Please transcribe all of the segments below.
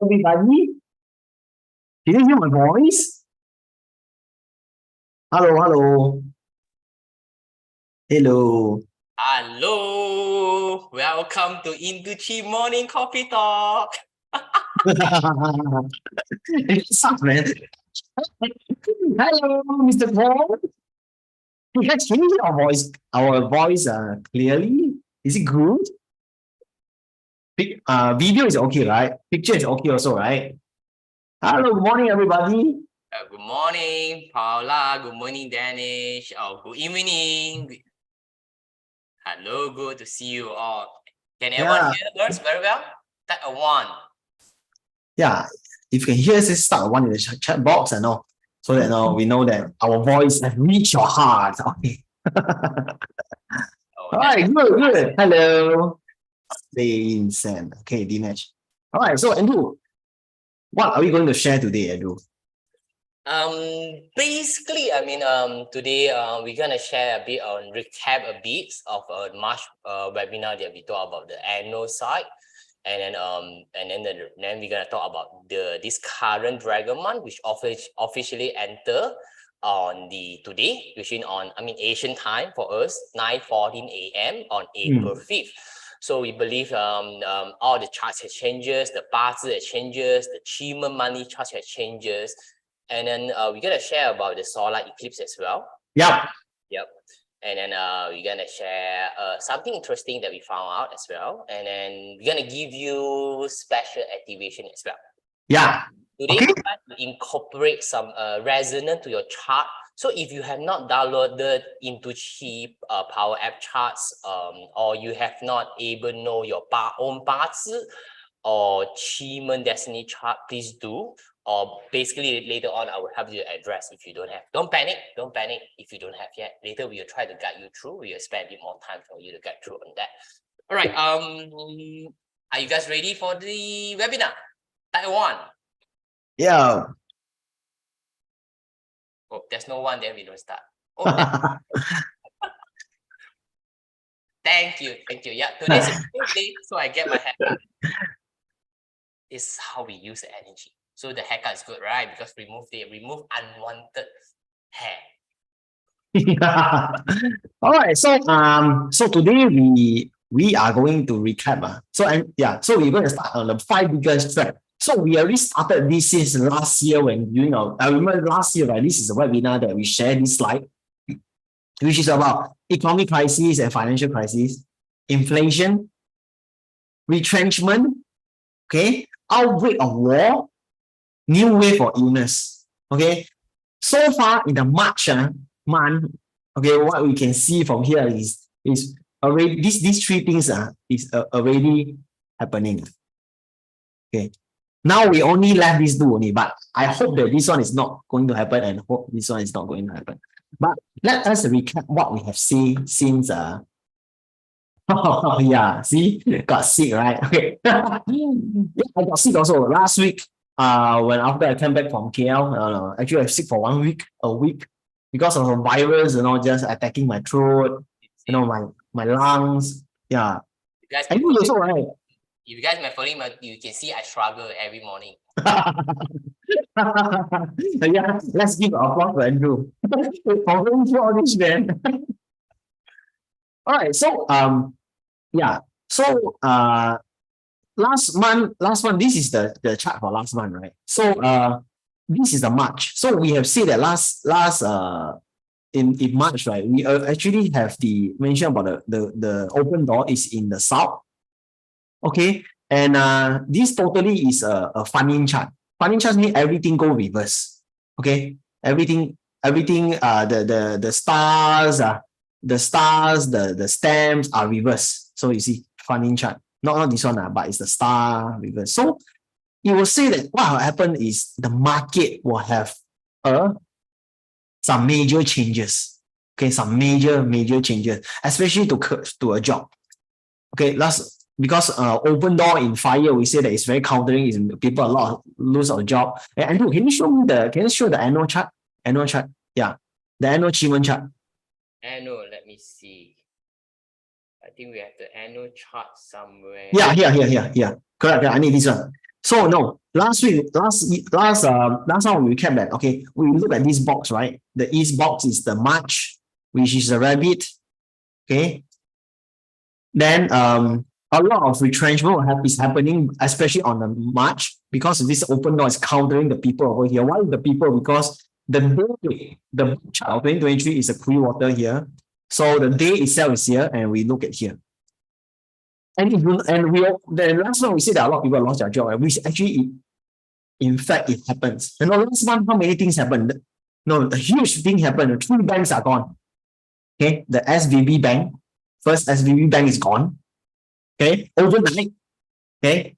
Everybody, can you hear my voice? Hello, hello, hello. Hello, welcome to Induchi Morning Coffee Talk. What's up, man? Hello, Mr. Paul. Yes, can you hear our voice clearly? Is it good? Video is okay, right? Picture is okay also, right? Hello, good morning, everybody. Good morning, Paula. Good morning, Danish. Good evening. Hello, good to see you all. Can everyone hear us very well? Type a 1. Yeah, if you can hear us, just start one in the chat box and all, so that we know that our voice has reached your heart. Okay. All right, good. Hello. Vincent. Okay, Dinesh. All right, so Andrew, what are we going to share today, Andrew? Basically, today we're gonna share a bit on recap a bit of a March webinar that we talk about the annual side, and then we're gonna talk about this current Dragon month, which officially enter on the today, which is on Asian time for us 9:14 a.m. on April 5th. So we believe all the charts have changes, the Bazi changes, the Qi money charts have changes. And then we're gonna share about the solar eclipse as well. Yep. And then we're gonna share something interesting that we found out as well. And then we're gonna give you special activation as well. Yeah. Today, we try to incorporate some resonance to your chart. So if you have not downloaded Induchi Power App charts, or you have not able know your own Bazi or Qi Destiny chart, please do. Or basically later on, I will help you address if you don't have. Don't panic if you don't have yet. Later we will try to guide you through. We will spend a bit more time for you to get through on that. All right. Are you guys ready for the webinar? Type 1. Yeah. Oh, there's no one, then we don't start. Oh, thank you. Yeah, today's a good day, so I get my haircut. This is how we use the energy. So the haircut is good, right? Because remove unwanted hair. All right. So today we are going to recap. So we're going to start on the 5 biggest threat. So we already started this since last year when I remember last year, right? This is a webinar that we shared this slide, which is about economic crisis and financial crisis, inflation, retrenchment, okay, outbreak of war, new wave of illness. Okay. So far in the March month, okay, what we can see from here is already these 3 things is already happening. Okay. Now we only left these 2 only, but I hope that this one is not going to happen and hope this one is not going to happen. But let us recap what we have seen since yeah, see, got sick, right? Okay. Yeah, I got sick also last week. When after I came back from KL, actually I was sick for a week, because of a virus, just attacking my throat, my lungs. Yeah. And you also, right? If you guys are following, you can see I struggle every morning. Yeah, let's give applause to Andrew for going through all this, man. All right, so yeah, so last month, this is the chart for last month, right? So this is the March. So we have seen that last in March, right? We actually have the mention about the open door is in the south. Okay, and this totally is a funding chart. Funding chart means everything go reverse. Okay, everything the stars the stamps are reverse. So you see funding chart. Not this one, but it's the star reverse. So it will say that what will happen is the market will have some major changes. Okay, some major changes, especially to a job. Okay, because open door in fire, we say that it's very countering, is people a lot lose their job. Hey, Andrew, can you show the annual chart? Yeah, the annual achievement chart. Annual, let me see. I think we have the annual chart somewhere. Yeah. Correct. I need this one. So no, last time we recap that, okay, we look at this box, right? The east box is the March, which is a rabbit, okay? Then a lot of retrenchment is happening, especially on the March, because this open door is countering the people over here. Why the people? Because the chart of 2023 is a clear water here. So the day itself is here, and we look at here. And the last one we see that a lot of people lost their job, which actually, in fact, it happens. You know, last month, how many things happened? No, a huge thing happened. 3 banks are gone. Okay, the SVB bank, first SVB bank is gone. Okay, overnight. Okay,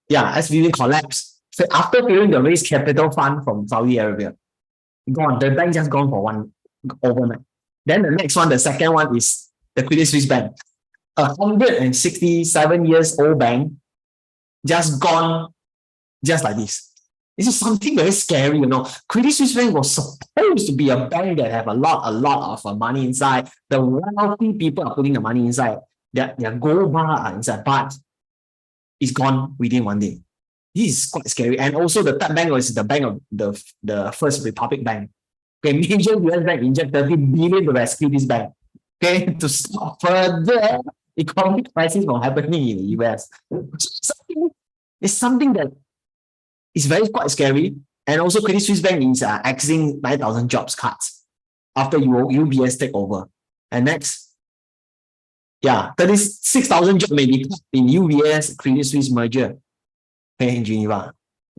yeah, SVB collapsed. So after clearing the raised capital fund from Saudi Arabia, gone. The bank just gone for one overnight. Then the next one, the second one is the Credit Suisse Bank. 167 years old bank just gone just like this. This is something very scary, you know. Credit Suisse Bank was supposed to be a bank that have a lot of money inside. The wealthy people are putting the money inside. Their gold bar are inside, but it's gone within one day. This is quite scary. And also the third bank was the bank of the First Republic Bank. Okay, major US bank inject 30 billion to rescue this bank. Okay, to stop further economic crisis from happening in the US. It's something that is quite scary. And also Credit Suisse Bank is exiting 9,000 jobs cuts after UBS take over. And next, yeah, 36,000 jobs may be cut in UBS Credit Suisse merger. Okay, in Geneva.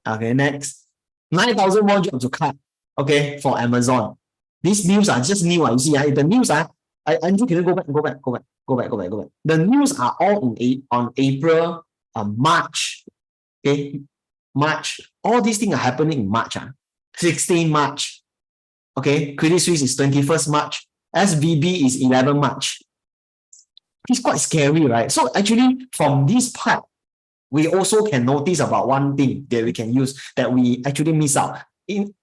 Okay, next, 9,000 more jobs to cut. Okay, for Amazon. These news are just new. You see, the news are. Andrew, can you go back? The news are all on April, March. Okay, March. All these things are happening in March. 16 March. Okay, Credit Suisse is 21st March. SVB is 11 March. It's quite scary, right? So actually, from this part, we also can notice about one thing that we can use that we actually miss out. We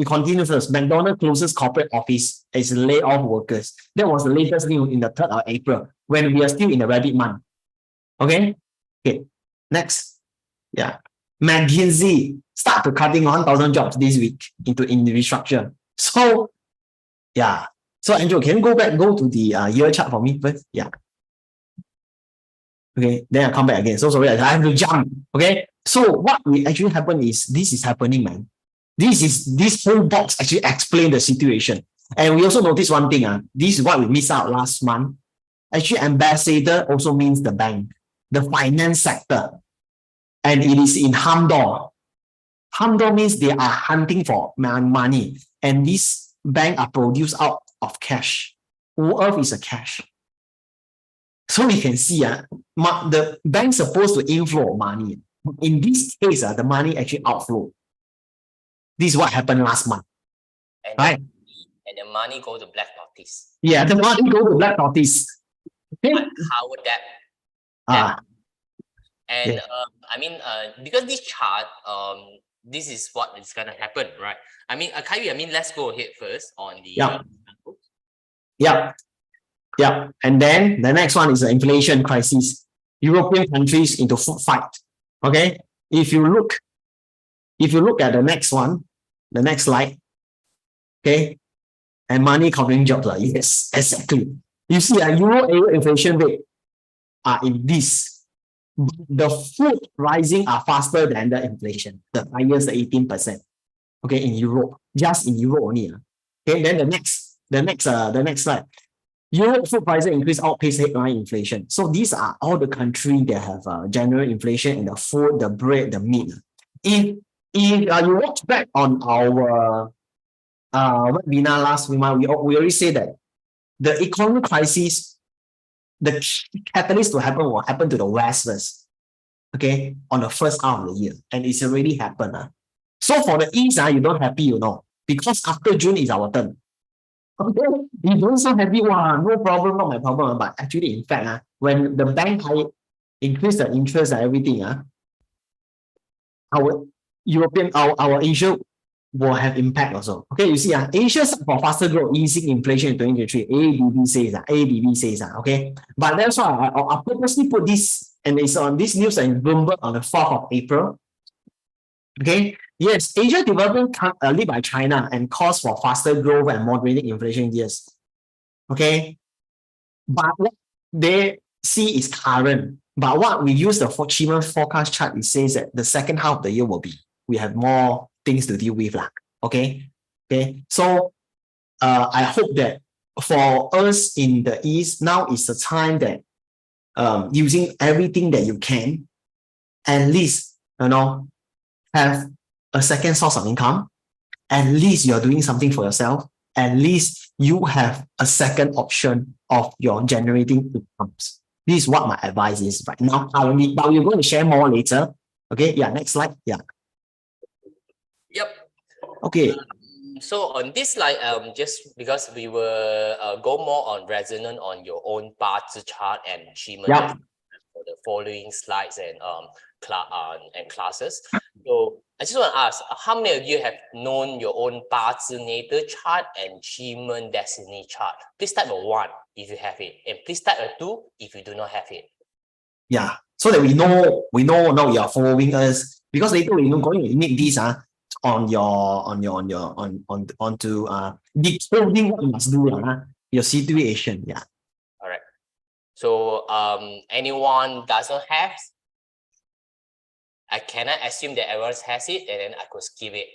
continue first. McDonald's closes corporate office as lay off workers. That was the latest news in the 3rd of April when we are still in the rabbit month. Okay. Next. Yeah. McKinsey start to cutting 1,000 jobs this week in the restructure. So, yeah. So Andrew, can you go to the year chart for me first? Yeah. Okay, then I come back again. So sorry, I have to jump. Okay. So what will actually happen is this is happening, man. This whole box actually explain the situation. And we also notice one thing. This is what we missed out last month. Actually, ambassador also means the bank, the finance sector. And it is in Hamdor. Hamdor means they are hunting for money. And this bank are produced out of cash. Earth is a cash. So we can see the bank supposed to inflow money. In this case, the money actually outflow. This is what happened last month. And right? And the money go to black notice. Yeah, the money go to black notice. Okay. How would that? And because this chart, this is what is gonna happen, right? Kyrie, let's go ahead first on the Yeah. And then the next one is the inflation crisis. European countries into food fight. Okay. If you look at the next one, the next slide, okay, and money covering jobs. Yes, exactly. You see, Euro area inflation rate are in this. The food rising are faster than the inflation. The highest 18%. Okay, in Europe, just in Europe only. Okay, then the next slide. Europe food prices increase outpace headline inflation. So these are all the countries that have general inflation in the food, the bread, the meat. If you watch back on our webinar last month, we already say that the economic crisis, the catalyst will happen to the West first. Okay, on the first half of the year, and it's already happened. So for the East, you don't happy, because after June is our turn. Okay, you don't so happy, no problem, not my problem. But actually, in fact, when the bank increase the interest and everything, our Asia will have impact also. Okay, you see, Asia for faster growth, easing inflation in 2023. ADB says, okay. But that's why I purposely put this and it's on this news in Bloomberg on the 4th of April. Okay, yes, Asia development led by China and calls for faster growth and moderating inflation years. Okay, but what they see is current. But what we use the Chima forecast chart, it says that the second half of the year will be, we have more things to deal with. Okay, so I hope that for us in the East, now is the time that using everything that you can, at least, have a second source of income. At least you're doing something for yourself. At least you have a second option of your generating incomes. This is what my advice is right now. But we're going to share more later. Okay, yeah, next slide. Yeah. Yep. Okay. So on this slide, just because we will go more on resonant on your own Bazi chart and achievement for the following slides and classes. So I just want to ask, how many of you have known your own Bazi natal chart and achievement destiny chart? Please type a 1 if you have it, and please type a 2 if you do not have it. Yeah, so that we know now you are following us, because later we're going to need these onto decoding what you must do your situation. Yeah. All right. So anyone doesn't have, I cannot assume that everyone has it, and then I could skip it.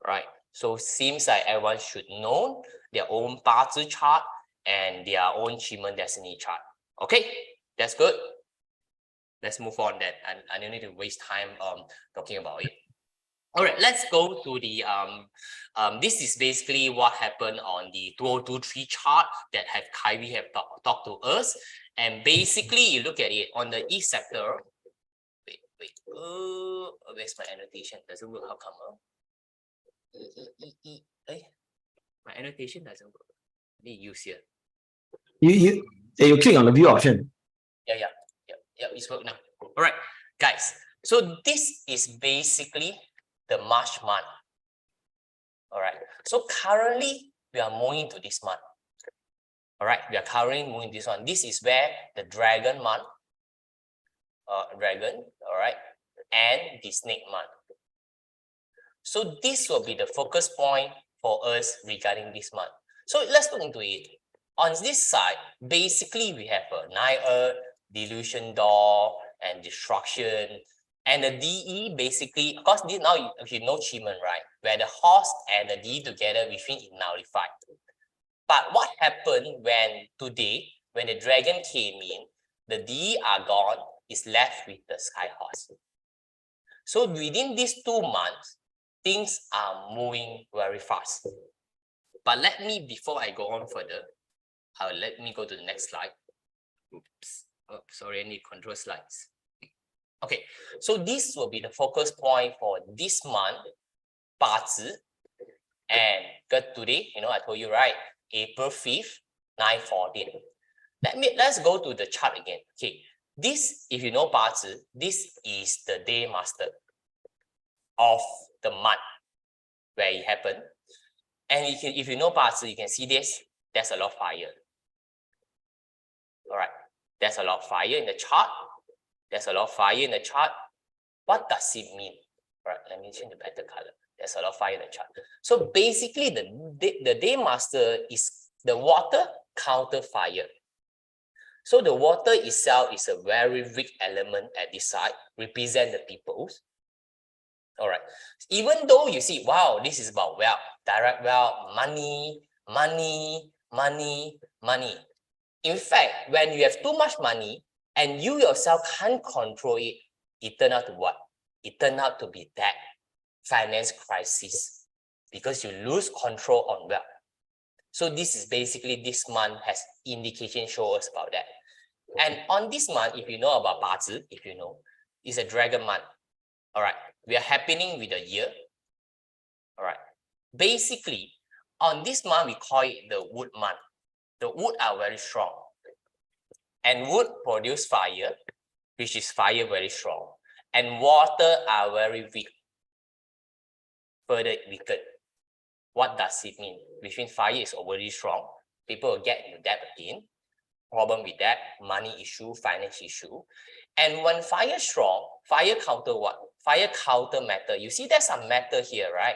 Right. So seems like everyone should know their own Bazi chart and their own achievement destiny chart. Okay, that's good. Let's move on then. I don't need to waste time talking about it. All right, let's go to the this is basically what happened on the 2023 chart that Kyrie have talked to us. And basically you look at it on the East sector. Where's my annotation? Doesn't work. How come? My annotation doesn't work. I need to use here. You click on the view option. Yeah, it's work now. All right, guys. So this is basically the March month. All right. So currently we are moving to this month. All right, we are currently moving this one. This is where the dragon month, dragon, all right, and the snake month. So this will be the focus point for us regarding this month. So let's look into it. On this side, basically we have a Nine Earth, Delusion Door, and Destruction. And the DE basically, of course, this now if you know achievement, right? Where the horse and the D together, which means it nullified. But what happened when today, when the dragon came in, the D are gone, is left with the sky horse. So within these 2 months, things are moving very fast. But let me, before I go on further, let me go to the next slide. Oops. Oh, sorry, I need control slides. Okay, so this will be the focus point for this month, Bazi. And today, I told you, right? April 5th, 9:14. Let's go to the chart again. Okay, this, if you know Bazi, this is the day master of the month where it happened. And if you know Bazi, you can see this. There's a lot of fire. All right, there's a lot of fire in the chart. There's a lot of fire in the chart. What does it mean? All right, let me change the better color. There's a lot of fire in the chart. So basically, the day master is the water counter fire. So the water itself is a very weak element at this side, represent the peoples. All right. Even though you see, wow, this is about wealth, direct wealth, money. In fact, when you have too much money and you yourself can't control it, it turns out to what? It turned out to be that finance crisis because you lose control on wealth. So this is basically this month has indication show us about that. And on this month, if you know about Bazi, if you know, it's a dragon month. All right, we are happening with the year. All right, basically on this month we call it the wood month. The wood are very strong, and wood produce fire, which is fire very strong, and water are very weak, further weakened. What does it mean? Which means fire is already strong, people will get into debt again. problem with that, money issue, finance issue. And when fire strong, fire counter what? Fire counter matter. You see there's some matter here, right?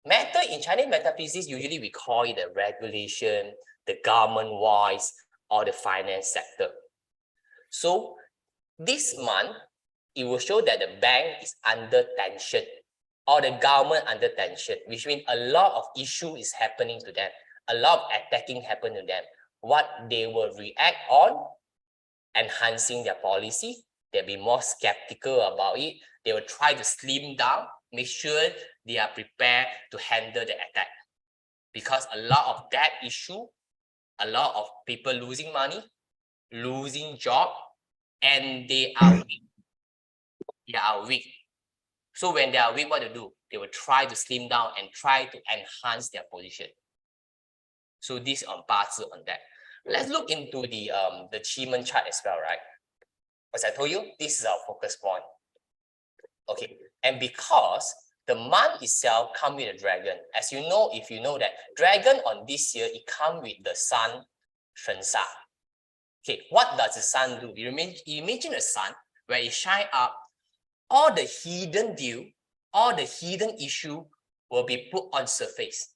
Matter in Chinese metaphysics, usually we call it the regulation, the government-wise, or the finance sector. So this month, it will show that the bank is under tension or the government under tension, which means a lot of issue is happening to them. A lot of attacking happen to them. What they will react on, enhancing their policy. They'll be more skeptical about it. They will try to slim down, make sure they are prepared to handle the attack. Because a lot of that issue, a lot of people losing money, losing job, and they are weak. They are weak. So when they are weak, what to do? They will try to slim down and try to enhance their position. So this on parts on that. Let's look into the achievement chart as well, right? As I told you, this is our focus point. Okay, and because the month itself comes with a dragon, as you know, if you know that dragon on this year, it comes with the sun, Shen Sha. Okay, what does the sun do? You imagine the sun where it shine up, all the hidden deal, all the hidden issue will be put on surface.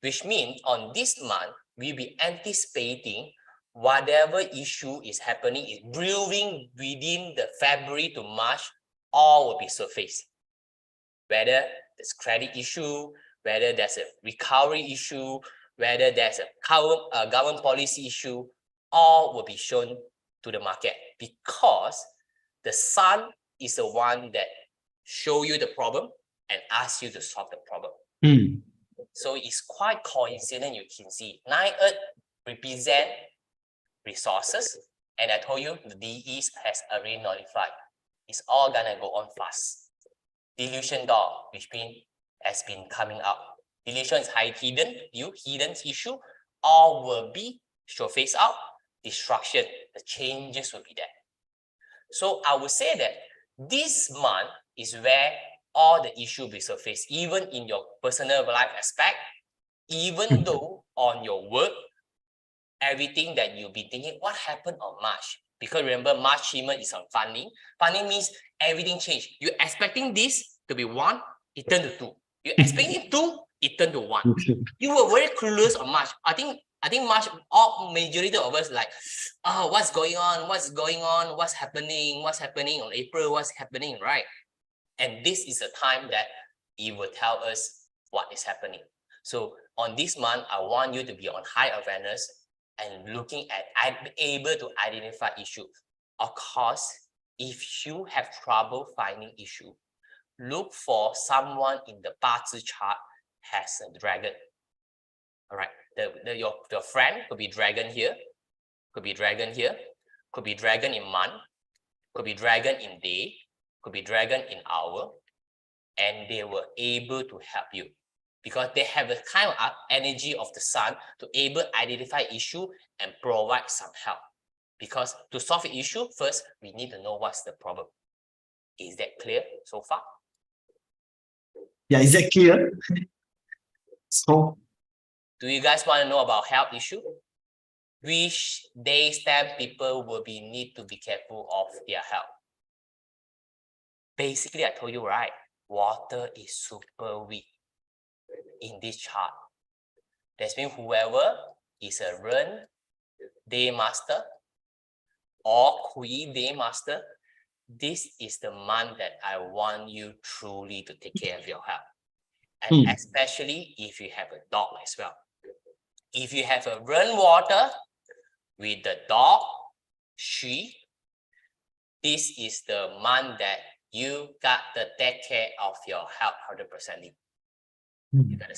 Which means on this month, we'll be anticipating whatever issue is happening, is brewing within the February to March, all will be surfaced. Whether there's credit issue, whether there's a recovery issue, whether there's a government policy issue, all will be shown to the market because the sun is the one that show you the problem and ask you to solve the problem. So it's quite coincident. You can see 9 Earth represent resources, and I told you the DEs has already notified. It's all gonna go on fast. Delusion door, which means has been coming up. Delusion is hidden issue, all will be face out. Destruction, the changes will be there. So I would say that this month is where all the issue will surface, even in your personal life aspect, even though on your work, everything that you'll be thinking, what happened on March? Because remember, March achievement is on funding. Funding means everything changed. You're expecting this to be 1, it turned to 2. You're expecting 2, it turned to 1. You were very clueless on March. I think March, all majority of us like, oh, what's going on? What's going on? What's happening? What's happening on April? What's happening, right? And this is a time that it will tell us what is happening. So on this month, I want you to be on high awareness and looking at able to identify issues. Of course, if you have trouble finding issue, look for someone in the Bazi chart has a dragon. All right, your friend could be dragon here, could be dragon here, could be dragon in month, could be dragon in day, could be dragon in hour, and they were able to help you because they have the kind of energy of the sun to able identify issue and provide some help. Because to solve the issue, first, we need to know what's the problem. Is that clear so far? Yeah, is that clear? So, do you guys want to know about health issue? Which days that people will need to be careful of their health? Basically, I told you, right? Water is super weak in this chart. That means whoever is a Ren Day Master or Kui Day Master, this is the month that I want you truly to take care of your health. And especially if you have a dog as well. If you have a Ren Water with the dog, she, this is the month that you got to take care of your health 100%. You gotta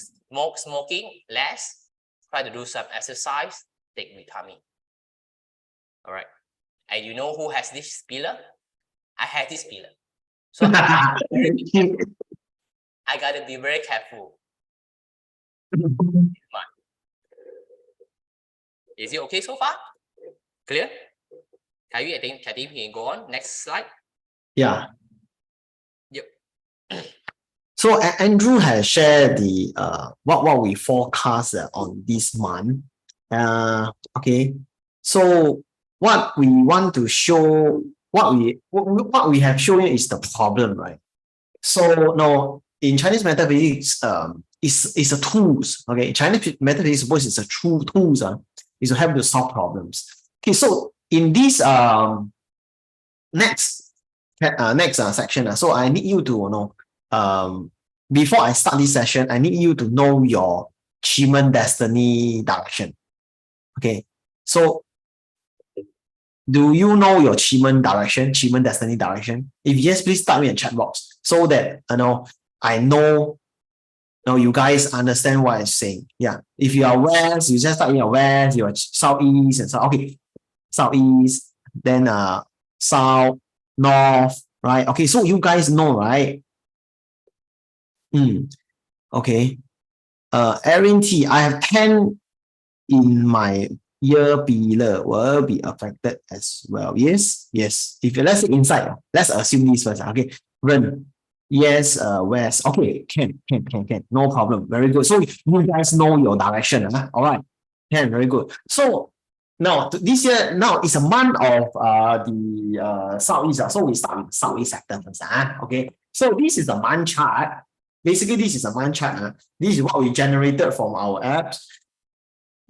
smoking less, try to do some exercise, take vitamin. All right. And you know who has this pillar? I had this pillar. So I gotta be very careful. Is it okay so far? Clear? Katie, I think Katie, we can go on. Next slide. Yeah. Yep. So Andrew has shared the what we forecast on this month. Okay. So what we want to show, what we have shown you is the problem, right? So now in Chinese metaphysics, is a tools. Okay, Chinese metaphysics suppose it's a true tools. Is to help to solve problems. Okay, so in this next section, so I need you to know before I start this session, I need you to know your Qi destiny direction. Okay, so do you know your Qi direction, Qi destiny direction? If yes, please type in a chat box so that I know you guys understand what I'm saying. Yeah. If you are west, you just type in your west, your southeast and so okay. Southeast, then south, north, right? Okay, so you guys know, right? Okay. Erin T, I have 10 in my year below will be affected as well. Yes, yes. If you let's say inside, let's assume this first. Okay, run. Yes, west. Okay, can. No problem. Very good. So you guys know your direction. All right. Can, very good. So now this year, now it's a month of the southeast. So we start with the southeast sector first. Okay. So this is the month chart. Basically, this is a month chart. This is what we generated from our apps.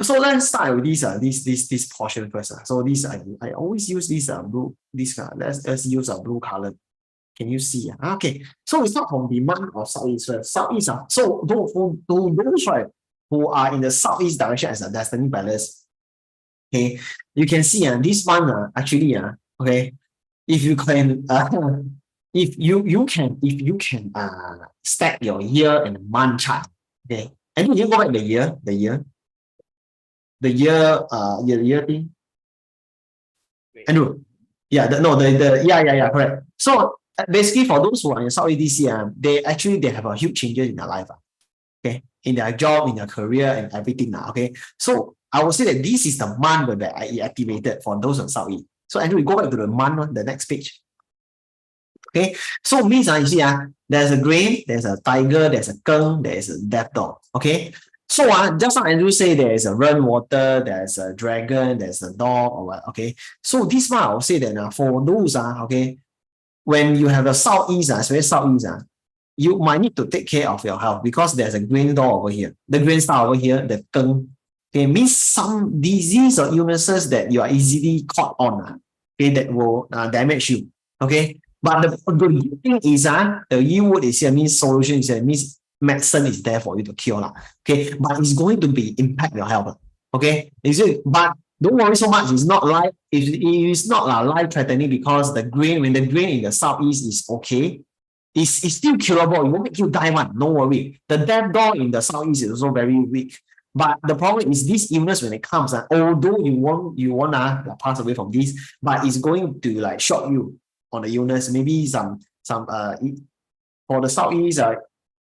So let's start with this portion first. So this I always use this blue, this let's use a blue color. Can you see? Okay. So we start from the month of southeast first. Southeast. So those right who are in the southeast direction as a destiny palace. Okay, you can see this month actually okay, if you can if you can stack your year and month chart. Okay, and you go back the year thing. Andrew, yeah, correct. So basically, for those who are in Southeast this year, they have a huge changes in their life. Okay, in their job, in their career, and everything now. Okay, so I would say that this is the month where I activated for those on Southeast. So Andrew, we go back to the month, the next page. Okay, so means you see there's a grain, there's a tiger, there's a keng, there's a death dog. Okay. So just like Andrew say, there is a run water, there's a dragon, there's a dog, or what. Okay. So this one I'll say that for those okay, when you have a southeast, especially southeast, you might need to take care of your health because there's a grain dog over here. The grain star over here, the keng. Okay, means some disease or illnesses that you are easily caught on. Okay, that will damage you. Okay. But the good thing is the yield is here, means solution is here, means medicine is there for you to cure. Okay, but it's going to be impact your health. Okay, is it? But don't worry so much. It's not life. It's not life threatening because the grain, when the grain in the southeast is okay, it's still curable. It won't make you die one. Don't worry. The death dog in the southeast is also very weak. But the problem is this illness when it comes, although you want to pass away from this, but it's going to like shock you on the illness. Maybe some for the southeast, it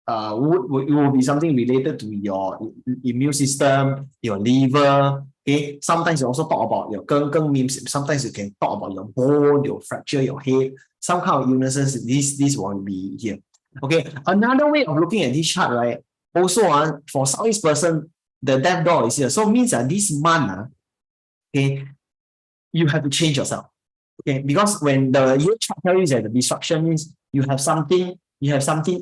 will be something related to your immune system, your liver. Okay, sometimes you also talk about your keng means sometimes you can talk about your bone, your fracture, your head, some kind of illnesses. This will be here. Okay, another way of looking at this chart, right? Also, for southeast person, the death dog is here. So means this month, okay, you have to change yourself. Okay, because when the year chart tells you that the destruction means you have something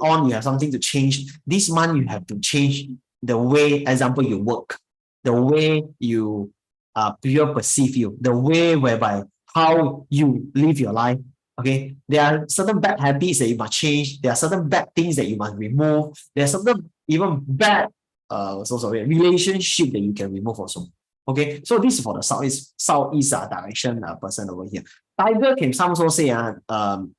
on, you have something to change. This month you have to change the way, example, you work, the way you people perceive you, the way whereby how you live your life. Okay, there are certain bad habits that you must change. There are certain bad things that you must remove. There are certain even bad relationship that you can remove also. Okay, so this is for the southeast direction person over here. Tiger can some also say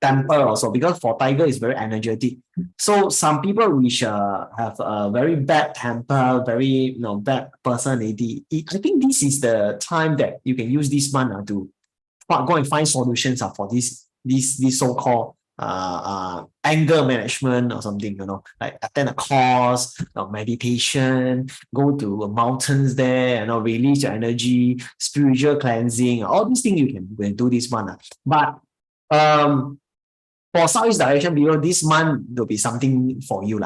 temper also, because for tiger is very energetic. So some people which have a very bad temper, very bad personality. I think this is the time that you can use this month to go and find solutions for this so-called anger management or something, like attend a course of meditation, go to mountains there, release your energy, spiritual cleansing, all these things you can do this month. But for southeast direction, because this month will be something for you.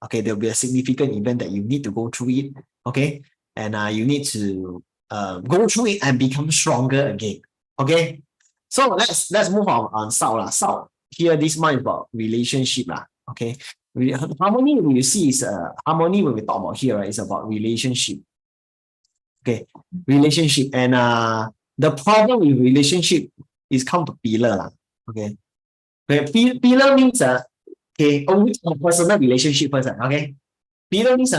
Okay, there'll be a significant event that you need to go through it. Okay, and you need to go through it and become stronger again. Okay, so let's move on South lah. South here this month is about relationship lah. Okay, harmony you see is harmony when we talk about here, right, is about relationship. Okay, relationship, and the problem with relationship is come to pillar lah. Okay, pillar means okay, only personal relationship first. Okay, pillar means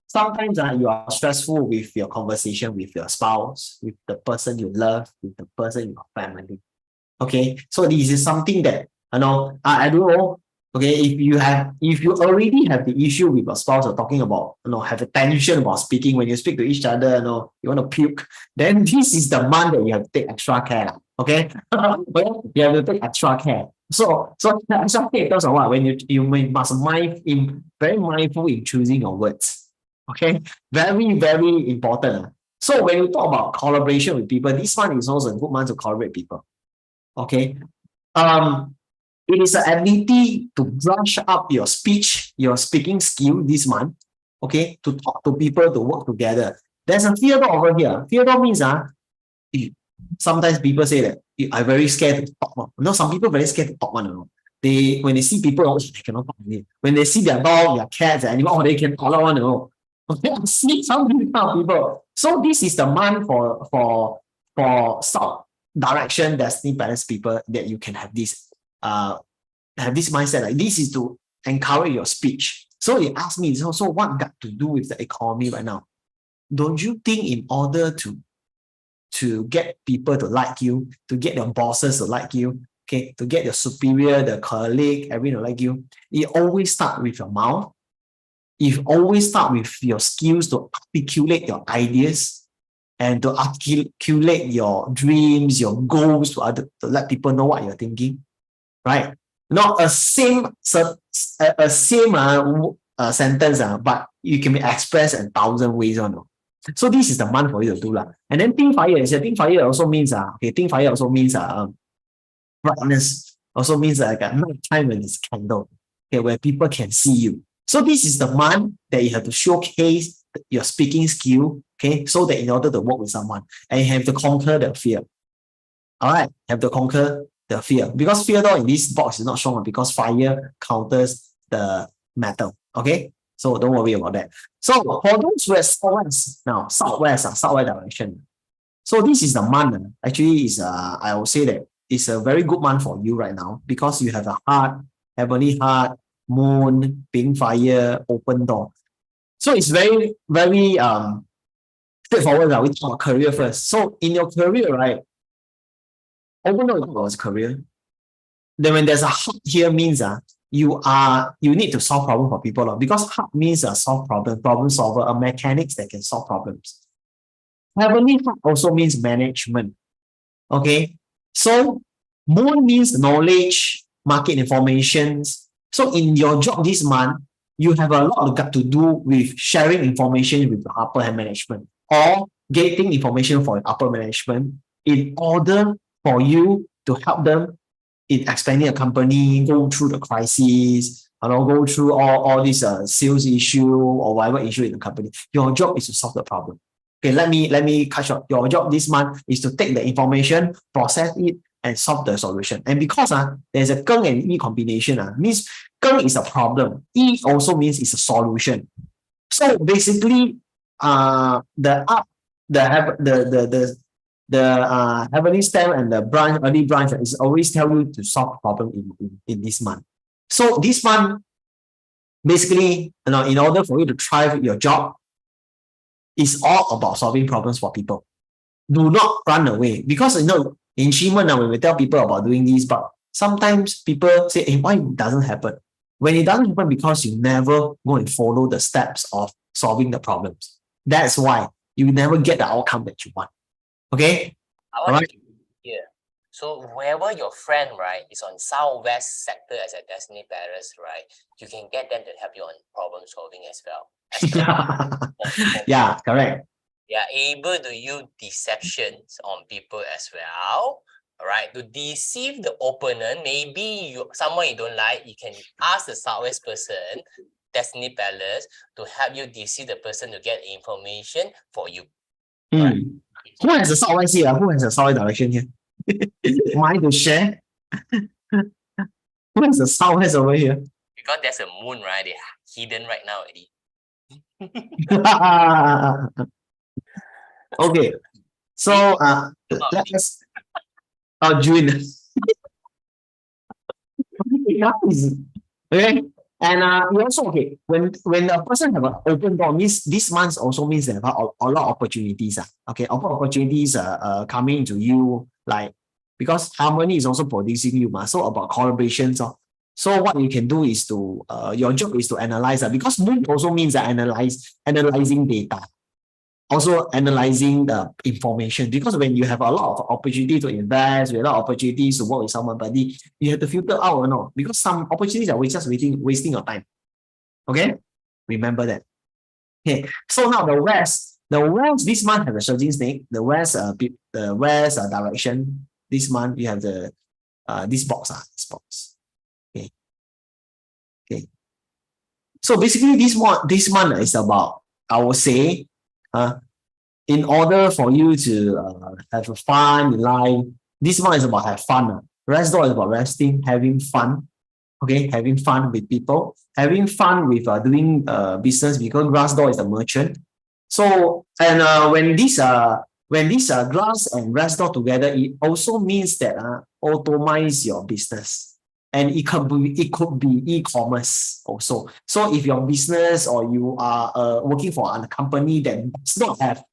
sometimes you are stressful with your conversation with your spouse, with the person you love, with the person in your family. Okay, so this is something that I don't know. Okay, if you already have the issue with your spouse or talking about have a tension about speaking when you speak to each other, you want to puke, then this is the month that you have to take extra care. Okay, you have to take extra care. So extra care in terms of what? When you must very mindful in choosing your words. Okay, very, very important. So when you talk about collaboration with people, this month is also a good month to collaborate people. Okay, it is an ability to brush up your speech, your speaking skill this month. Okay, to talk to people, to work together. There's a fear dog over here. Fear dog means sometimes people say that I'm very scared to talk. Some people very scared to talk. They when they see people, they cannot talk. When they see their dog, their cats, their animal, they can talk one. Okay, I see some kind of people. So this is the month for South direction destiny balance people that you can have this mindset. Like this is to encourage your speech. So they ask me, so what got to do with the economy right now? Don't you think in order to get people to like you, to get your bosses to like you, okay, to get your superior, the colleague, everyone to like you, it always start with your mouth. You always start with your skills to articulate your ideas and to articulate your dreams, your goals to let people know what you're thinking, right? Not a same sentence, but you can be expressed in 1,000 ways. So this is the month for you to do lah. And then think fire also means brightness. Also means like a night time when it's candle, okay, where people can see you. So this is the month that you have to showcase your speaking skill, okay, so that in order to work with someone, and you have to conquer the fear. All right, have to conquer the fear, because fear though in this box is not strong because fire counters the metal. Okay, so don't worry about that. So for those who are southwest direction. So this is the month. Actually, is I will say that it's a very good month for you right now because you have a heart, heavenly heart, moon, being fire, open door. So it's very, very straightforward. We talk about career first. So in your career, right? Open door was career. Then when there's a heart here means you need to solve problem for people because heart means a solve problem solver, a mechanics that can solve problems. Heavenly heart also means management. Okay, so moon means knowledge, market informations. So in your job this month, you have a lot got to do with sharing information with the upper hand management or getting information for upper management in order for you to help them in expanding a company, go through the crisis, go through all these sales issue or whatever issue in the company. Your job is to solve the problem. Okay, let me cut short. Your job this month is to take the information, process it, and solve the solution. And because there's a Geng and Yi combination, means Geng is a problem. Yi also means it's a solution. So basically, the heavenly stem and the early branch is always tell you to solve problem in this month. So this month, basically, in order for you to thrive your job, it's all about solving problems for people. Do not run away because in Shimon when we tell people about doing this, but sometimes people say, hey, why it doesn't happen? When it doesn't happen because you never go and follow the steps of solving the problems. That's why you never get the outcome that you want. Okay? I want to hear. So wherever your friend, right, is on southwest sector as a Destiny Palace, right, you can get them to help you on problem solving as well. Yeah, correct. They are able to use deceptions on people as well. All right, to deceive the opponent. Maybe someone you don't like, you can ask the southwest person, Destiny Palace, to help you deceive the person to get information for you. Hmm. Who has the southwest here? Who has the southwest direction here? Mind to share? Who has the southwest over here? Because there's a moon, right? They're hidden right now already. Okay. So let's June. Nice. Okay. And we also okay when a person have an open door means this month also means there are a lot of opportunities. Okay, a lot of opportunities coming to you like because harmony is also producing you so about collaborations. So what you can do is to your job is to analyze because moon also means that analyzing data. Also analyzing the information because when you have a lot of opportunity to invest, a lot of opportunities to work with somebody, you have to filter out or not because some opportunities are just wasting your time. Okay, remember that. Okay, so now the west this month have a surging snake. The west direction this month you have the this box. Okay, okay. So basically this month is about I would say in order for you to have a fun in life, this one is about have fun. Rest door is about resting, having fun. Okay, having fun with people, having fun with doing business because glass door is the merchant. So and when this glass and rest door together, it also means that automize your business. And it could be e-commerce also. So if your business or you are working for a company that does not have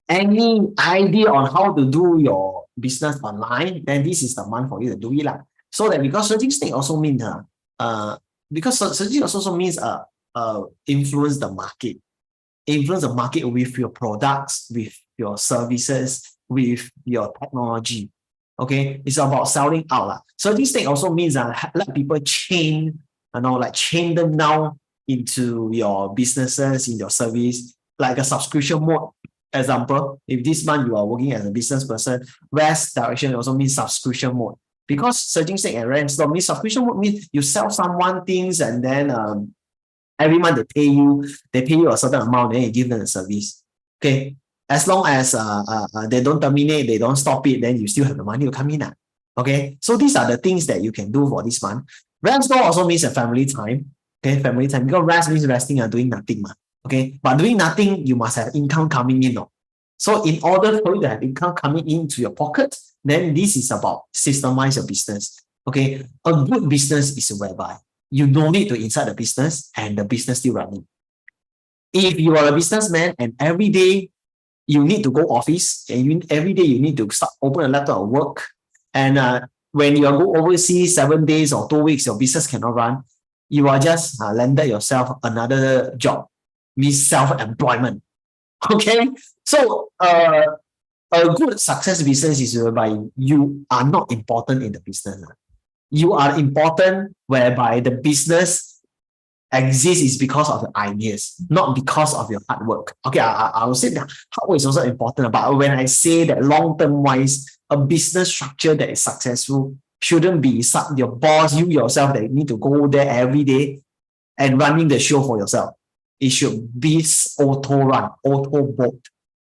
any idea on how to do your business online, then this is the month for you to do it. So that because surging snake also means because surging also means influence the market. Influence the market with your products, with your services, with your technology. Okay, it's about selling out. Surging snake also means let people chain them down into your businesses, in your service, like a subscription mode. Example, if this month you are working as a business person, west direction also means subscription mode. Because surging snake and rent store means subscription mode means you sell someone things and then every month they pay you a certain amount, then you give them the service. Okay. As long as they don't terminate, they don't stop it, then you still have the money to come in. Okay. So these are the things that you can do for this month. Rest store also means a family time. Okay, family time. Because rest means resting and doing nothing. Okay, but doing nothing, you must have income coming in. So in order for you to have income coming into your pocket, then this is about systemize your business. Okay, a good business is whereby you don't need to inside the business and the business still running. If you are a businessman and every day you need to go office and every day you need to open a laptop and work, and when you go overseas 7 days or 2 weeks, your business cannot run, you are just landed yourself another job. Means self-employment. Okay, so a good success business is whereby you are not important in the business. You are important whereby the business exists is because of the ideas, not because of your hard work. Okay, I will say that hard work is also important, but when I say that long-term wise, a business structure that is successful shouldn't be your boss, you yourself, that you need to go there every day and running the show for yourself. It should be auto-run, auto-bot,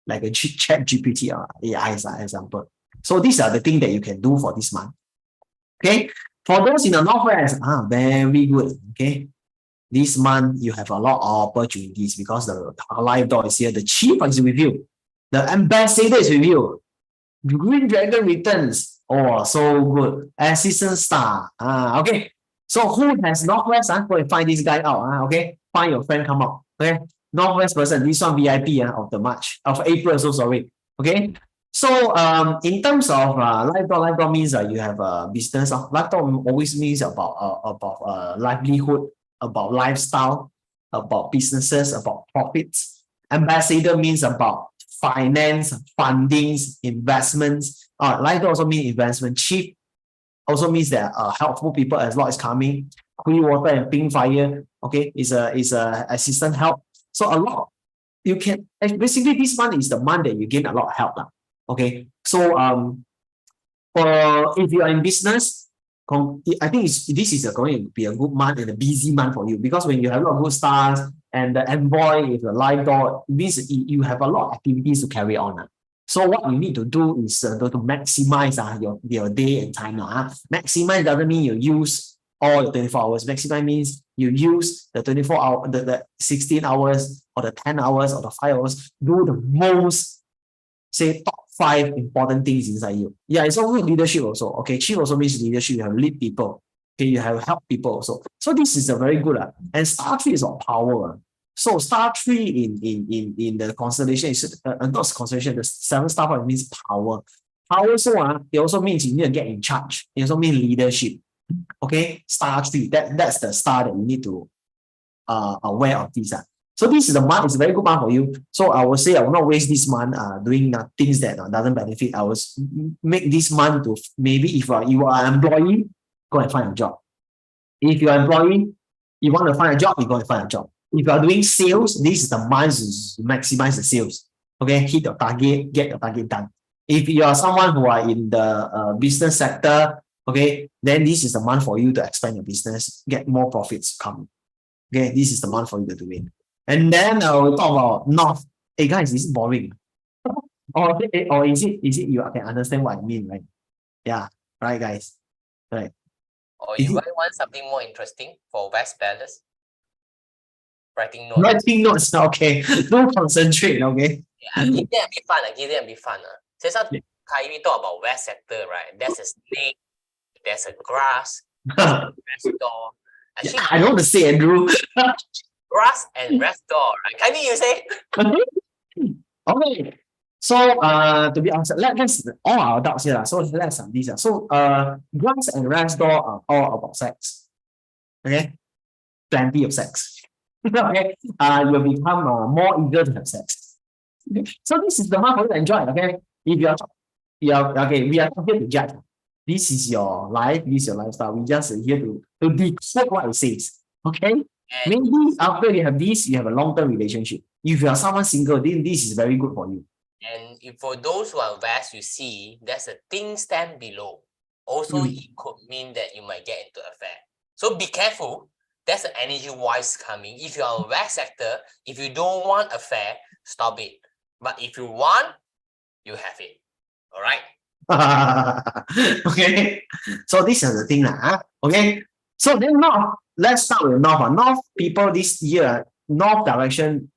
like a chat GPT or AI as an example. So these are the things that you can do for this month. Okay, for those in the Northwest, very good. Okay, this month you have a lot of opportunities because the live door is here. The chief is with you. The ambassador is with you. Green Dragon returns. Oh, so good. Assistant star. Okay. So who has Northwest? Go and find this guy out. Okay. Find your friend, come out. Okay. Northwest person, this one VIP of April, so sorry. Okay. So in terms of live door means you have a business. Live door always means about livelihood, about lifestyle, about businesses, about profits. Ambassador means about finance, fundings, investments. Live door also means investment. Chief also means that helpful people as lot is coming. Clean water and pink fire, okay, is a assistant help. So a lot you can basically this month is the month that you gain a lot of help. Okay. So for if you are in business, I think this is going to be a good month and a busy month for you, because when you have a lot of good stars and the envoy is a live door, this you have a lot of activities to carry on. So what you need to do is to maximize your day and time. Maximize doesn't mean you use all the 24 hours. Maximize means you use the 24 hours, the 16 hours or the 10 hours or the 5 hours, do the most, say, top 5 important things inside you. Yeah, it's also leadership also. Okay, chief also means leadership. You have lead people. Okay, you have help people also. So this is a very good. And star tree is about power. So star tree in the constellation is not constellation, the 7 star point means power. Power, so it also means you need to get in charge. It also means leadership. Okay, star tree, that's the star that you need to aware of this. So this is the month, it's a very good month for you. So I will say I will not waste this month doing things that doesn't benefit. I will make this month to, maybe if you are an employee, go and find a job. If you are an employee, you want to find a job, you go and find a job. If you are doing sales, this is the month to maximize the sales. Okay, hit your target, get your target done. If you are someone who are in the business sector, okay, then this is the month for you to expand your business, get more profits coming. Okay, this is the month for you to do it. And then we'll talk about North. Hey guys, is it boring? or is it you can understand what I mean, right? Yeah, right, guys. Right. Or you might want something more interesting for West Palace? Writing notes. Writing notes, okay. Don't concentrate, okay? Yeah, give them a bit fun. Give them a bit fun. Since we talk about West sector, right? There's a snake, there's a grass, there's a rest door. Actually, I don't want to say, Andrew. grass and rest door, right? Can you say? Okay. So to be honest, let's all our doubts here. So let's these are. So grass and rest door are all about sex. Okay, plenty of sex. Okay, you'll become more eager to have sex. Okay? So this is the month for you to enjoy. Okay, if you're okay, we are not here to judge. This is your life, this is your lifestyle. We just here to decode what it says. Okay, maybe after you have this, you have a long-term relationship. If you are someone single, then this is very good for you. And if for those who are West, you see there's a thing stand below. Also, it could mean that you might get into affair. So be careful. There's an energy wise coming. If you are in West sector, if you don't want affair, stop it. But if you want, you have it. All right. Okay. So this is the thing. Okay. So then North, let's start with North. North people this year, North direction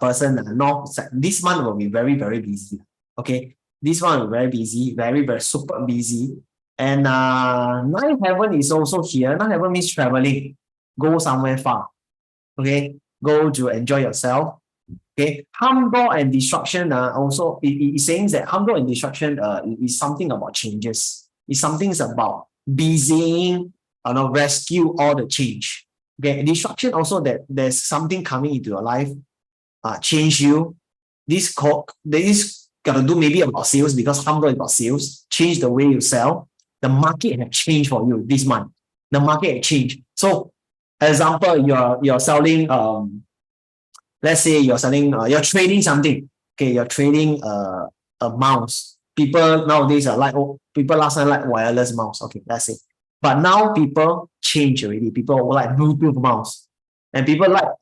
person, North, this month will be very, very busy. Okay. This one will be very busy, very, very super busy. And Ninth Heaven is also here. Ninth Heaven means traveling. Go somewhere far. Okay. Go to enjoy yourself. Okay. Harm door and destruction also it's saying that harm door and destruction is something about changes. It's something about busying, rescue all the change. Okay. Destruction also that there's something coming into your life, change you. This got to do maybe about sales, because harm door is about sales. Change the way you sell. The market has changed for you this month. The market has changed. So, example, you're selling let's say you're selling you're trading something. Okay, you're trading a mouse. People nowadays are like, people last time like wireless mouse. Okay, let's say. But now people change already. People like Bluetooth mouse. And people like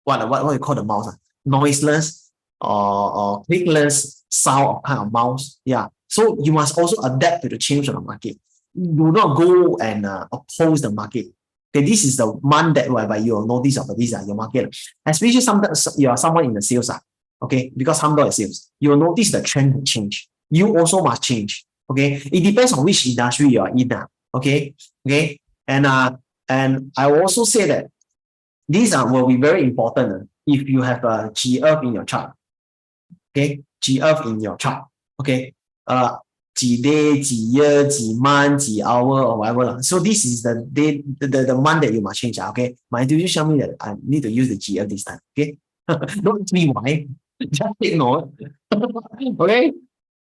what you call the mouse? Noiseless or clickless sound kind of mouse. Yeah. So you must also adapt to the change of the market. Do not go and oppose the market. Okay, this is the month that whereby you will notice of these are your market. Especially sometimes you are someone in the sales. Okay, because Hamdor is sales. You will notice the trend will change. You also must change. Okay, it depends on which industry you are in. Okay, and I will also say that these will be very important if you have a G Earth in your chart. Okay, G Earth in your chart. Okay, G day, G year, G month, G hour, or whatever. So this is the day, the month that you must change. Okay, my intuition show me that I need to use the G Earth this time. Okay, don't ask me why. Just take note. Okay.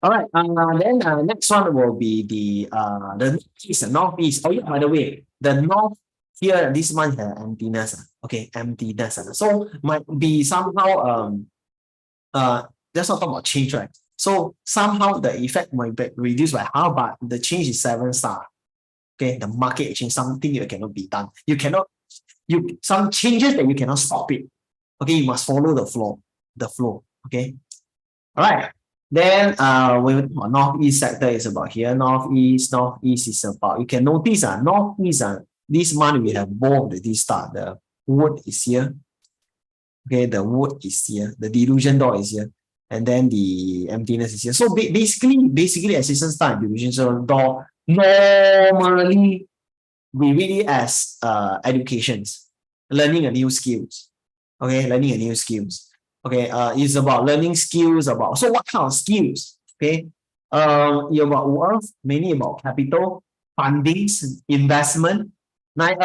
All right. Then next one will be the northeast. Northeast. Oh yeah. By the way, the north here this month has emptiness. Okay, emptiness. So might be somehow let's not talk about change, right? So somehow the effect might be reduced by half, but the change is 7 star. Okay, the market change, something that cannot be done. You cannot, some changes that you cannot stop it. Okay, you must follow the flow. Okay. All right. Then northeast sector is about here. Northeast is about, you can notice northeast this month we have both of these start. The wood is here. Okay, the wood is here. The delusion door is here. And then the emptiness is here. So basically assistance star and delusion door normally we read it as educations, learning a new skills. Okay, learning a new skills. Okay, it's about learning skills about, so what kind of skills? Okay, you're about wealth, mainly about capital, fundings, investment, 9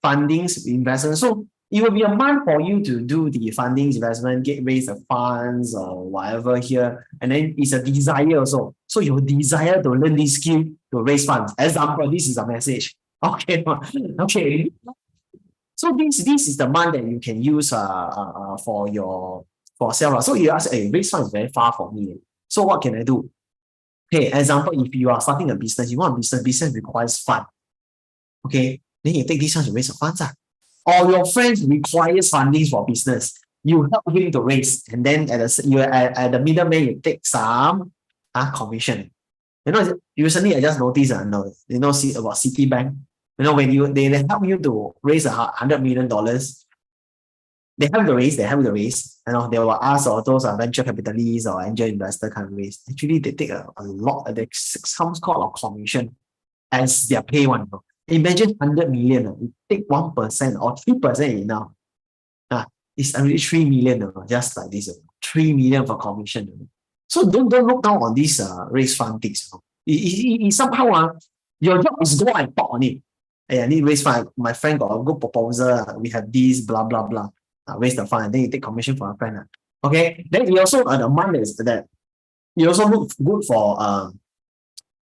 fundings, investment. So it will be a month for you to do the fundings, investment, raise the funds or whatever here. And then it's a desire also. So your desire to learn this skill to raise funds. Example, this is a message. Okay, okay. So this is the month that you can use for self. So you ask, hey, raise funds is very far for me. So what can I do? Okay, example, if you are starting a business, you want a business requires fund. Okay, then you take this chance to raise the funds. Or your friends requires funding for business. You help him to raise, and then at the middleman, you take some commission. You know, recently I just noticed see about Citibank. You know, when they help you to raise $100 million, they have the raise. You know, they will ask or those are venture capitalists or angel investor kind of raise. Actually, they take a lot, some sort of commission as their pay one. Imagine 100 million, you take 1% or 3% enough. It's already 3 million, just like this, 3 million for commission. So don't look down on these raise fund things. Somehow your job is go and talk on it. Hey, I need raise fund. My friend got a good proposal. We have this, blah, blah, blah. Raise the fund, and then you take commission for a friend. Okay. Then you also the month is that you also look good for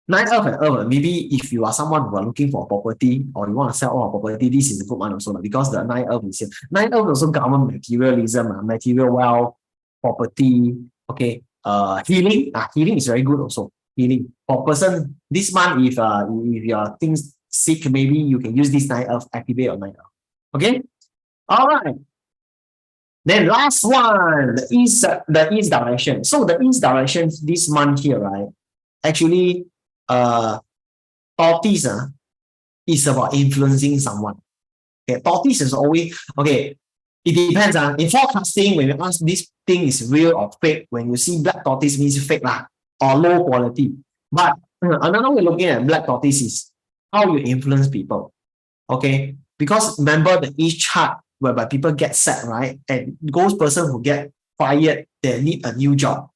9 and maybe if you are someone who are looking for a property or you want to sell all a property, this is a good one also because the 9 is here. 9 also government materialism, material wealth, property, okay, healing. Healing is very good also. Healing for person this month, if your things sick, maybe you can use this 9 activate your 9. Okay, all right. Then last one, the east direction. So the east direction this month here, right? Actually, tortoise is about influencing someone. Okay, tortoise is always okay. It depends. In forecasting, when you ask this thing is real or fake, when you see black tortoise means fake or low quality. But another way of looking at black tortoise is how you influence people. Okay, because remember the each chart whereby people get set, right? And those person who get fired, they need a new job.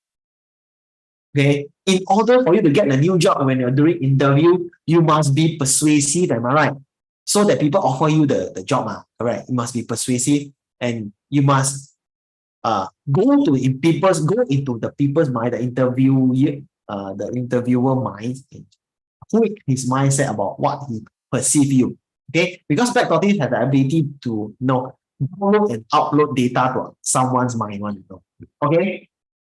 Okay, in order for you to get a new job when you're doing interview, you must be persuasive, am I right? So that people offer you the job, correct? You must be persuasive and you must go into the people's mind, the interviewer mind, tweak his mindset about what he perceive you. Okay, because black tortoise has the ability to download and upload data to someone's mind. Okay.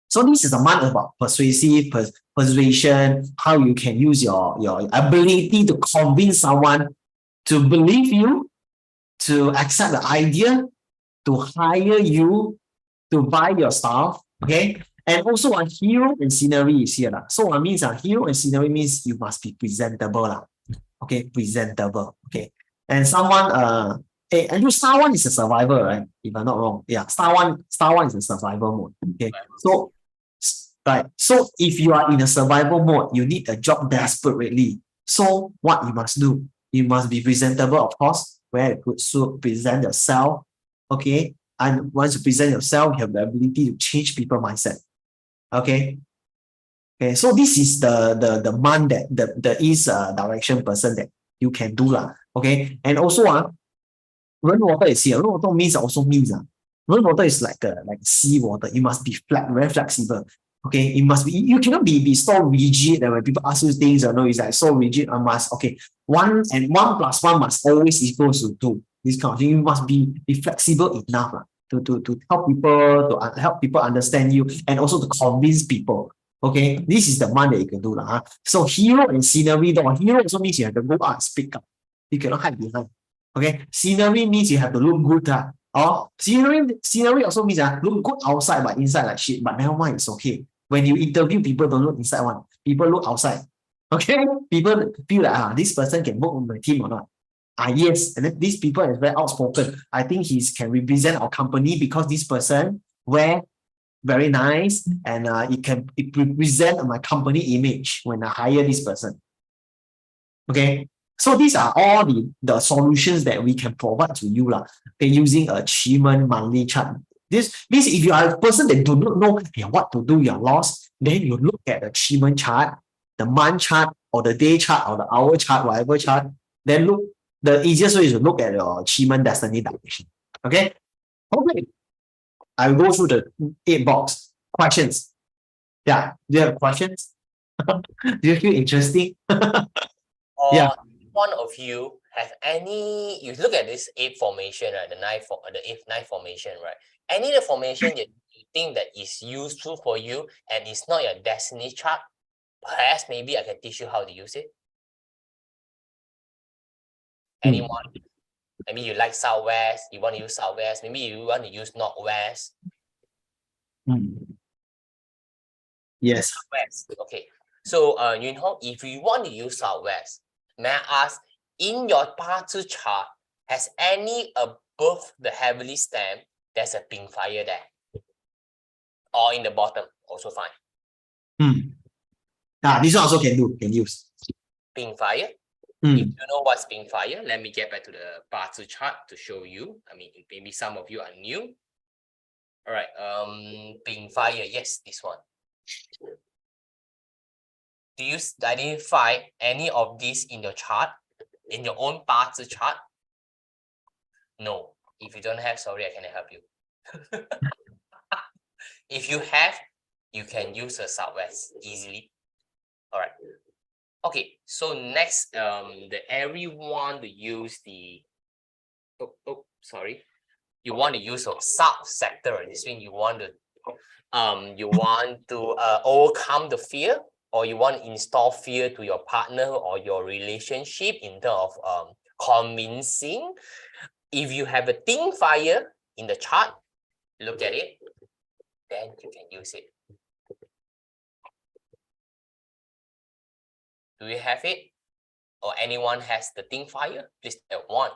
So this is a month about persuasion, how you can use your ability to convince someone to believe you, to accept the idea, to hire you, to buy your stuff. Okay. And also a hero and scenery is here. So what means hero and scenery means you must be presentable. Okay, presentable. Okay. And someone and star one is a survivor, right? If I'm not wrong. Yeah, star one is a survival mode. Okay. So right. So if you are in a survival mode, you need a job desperately. So what you must do? You must be presentable, of course, where you could present yourself. Okay. And once you present yourself, you have the ability to change people's mindset. Okay. Okay. So this is the month that the east direction person that you can do. Okay. And also rainwater is here. Rainwater means rainwater is like sea water. You must be very flexible. Okay, it must be, you cannot be so rigid that when people ask you things, it's like so rigid. I must, okay, 1 and 1 plus 1 must always equal to 2. This kind of thing. You must be flexible enough to help people understand you and also to convince people. Okay, this is the one that you can do. So hero and scenery, hero also means you have to go out and speak up. You cannot hide behind. Okay, scenery means you have to look good. Or scenery also means look good outside but inside like shit. But never mind, it's okay. When you interview, people don't look inside one. People look outside. Okay, people feel like this person can work on my team or not. Yes, and then these people is very outspoken. I think he can represent our company because this person wear very nice and it represent my company image when I hire this person. Okay, so these are all the solutions that we can provide to you using achievement monthly chart. This means if you are a person that do not know what to do, you're lost, then you look at the achievement chart, the month chart or the day chart or the hour chart, whatever chart, then look, the easiest way is to look at your achievement destiny direction. Okay, I will go through the 8 box questions. Yeah, do you have questions? Do you feel interesting? Or Yeah. one of you have any, you look at this 8 formation, right? The 9 formation, right? Any of the formation that you think that is useful for you and it's not your destiny chart, perhaps maybe I can teach you how to use it. Anyone? Maybe you like Southwest, you want to use Southwest, maybe you want to use Northwest. Yes. Southwest. Okay. So Yun Hong, if you want to use Southwest, may I ask, in your 八字 chart, has any above the heavily stamp, there's a pink fire there? Or in the bottom, also fine. This one also can use. Pink fire. If you know what's pink fire, let me get back to the 八字 chart to show you. I mean, maybe some of you are new. All right. Pink fire. Yes, this one. Do you identify any of these in your chart, in your own 八字 chart? No. If you don't have, sorry, I cannot help you. If you have, you can use a Southwest easily. All right. Okay. So next, the everyone to use the. Sorry. You want to use a sub sector. This means you want to overcome the fear, or you want to install fear to your partner or your relationship in terms of convincing. If you have a Ting fire in the chart, look at it, then you can use it. Do you have it? Or anyone has the Ting fire? Please tell one.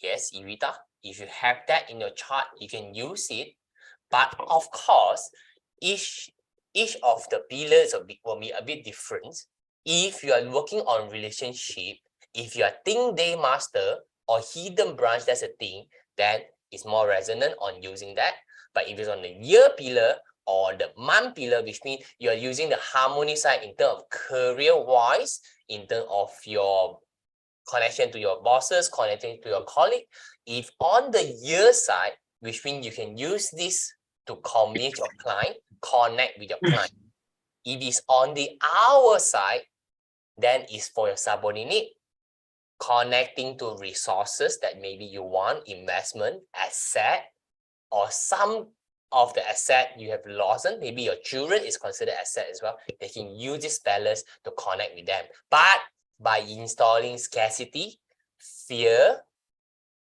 Yes, Irita, if you have that in your chart, you can use it. But of course, each of the pillars will be a bit different. If you are working on relationship, if you are Ting Day Master or Hidden Branch, that's a thing, then it's more resonant on using that. But if it's on the year pillar or the month pillar, which means you're using the harmony side in terms of career-wise, in terms of your connection to your bosses, connecting to your colleague. If on the year side, which means you can use this to convince your client, connect with your client. If it's on the hour side, then it's for your subordinate, connecting to resources that maybe you want, investment, asset, or some of the asset you have lost, and maybe your children is considered asset as well. They can use this balance to connect with them. But by installing scarcity, fear,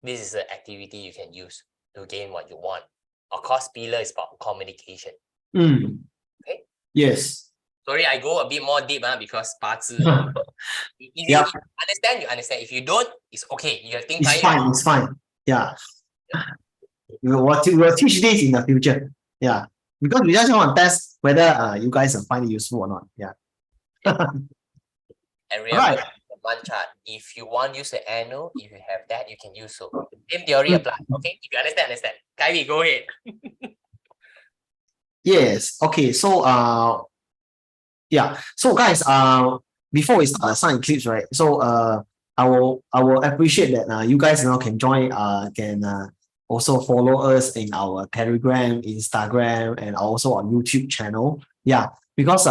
this is an activity you can use to gain what you want. Of course, pillar is about communication. Okay. Yes. Sorry, I go a bit more deep because 八字. If you understand, you understand. If you don't, it's okay. You have think it's fine. It's fine. Yeah. We'll teach this in the future. Yeah. Because we just want to test whether you guys find it useful or not. Yeah. And remember, the month chart, if you want to use the annual, if you have that, you can use so. Same theory apply. Okay. If you understand. Kylie, go ahead. Yes. Okay. So yeah. So guys, before we start the sun eclipse, right? So I will appreciate that you guys can join can also follow us in our Telegram, Instagram, and also on YouTube channel. Yeah, because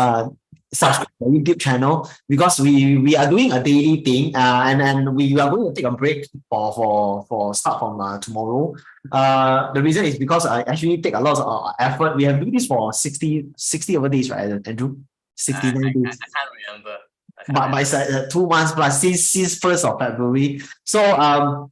subscribe to the YouTube channel because we are doing a daily thing, and we are going to take a break for start from tomorrow. The reason is because I actually take a lot of effort. We have been doing this for 60 over days, right, Andrew? 69 I days. can't remember. But it's 2 months plus since 1st of February. So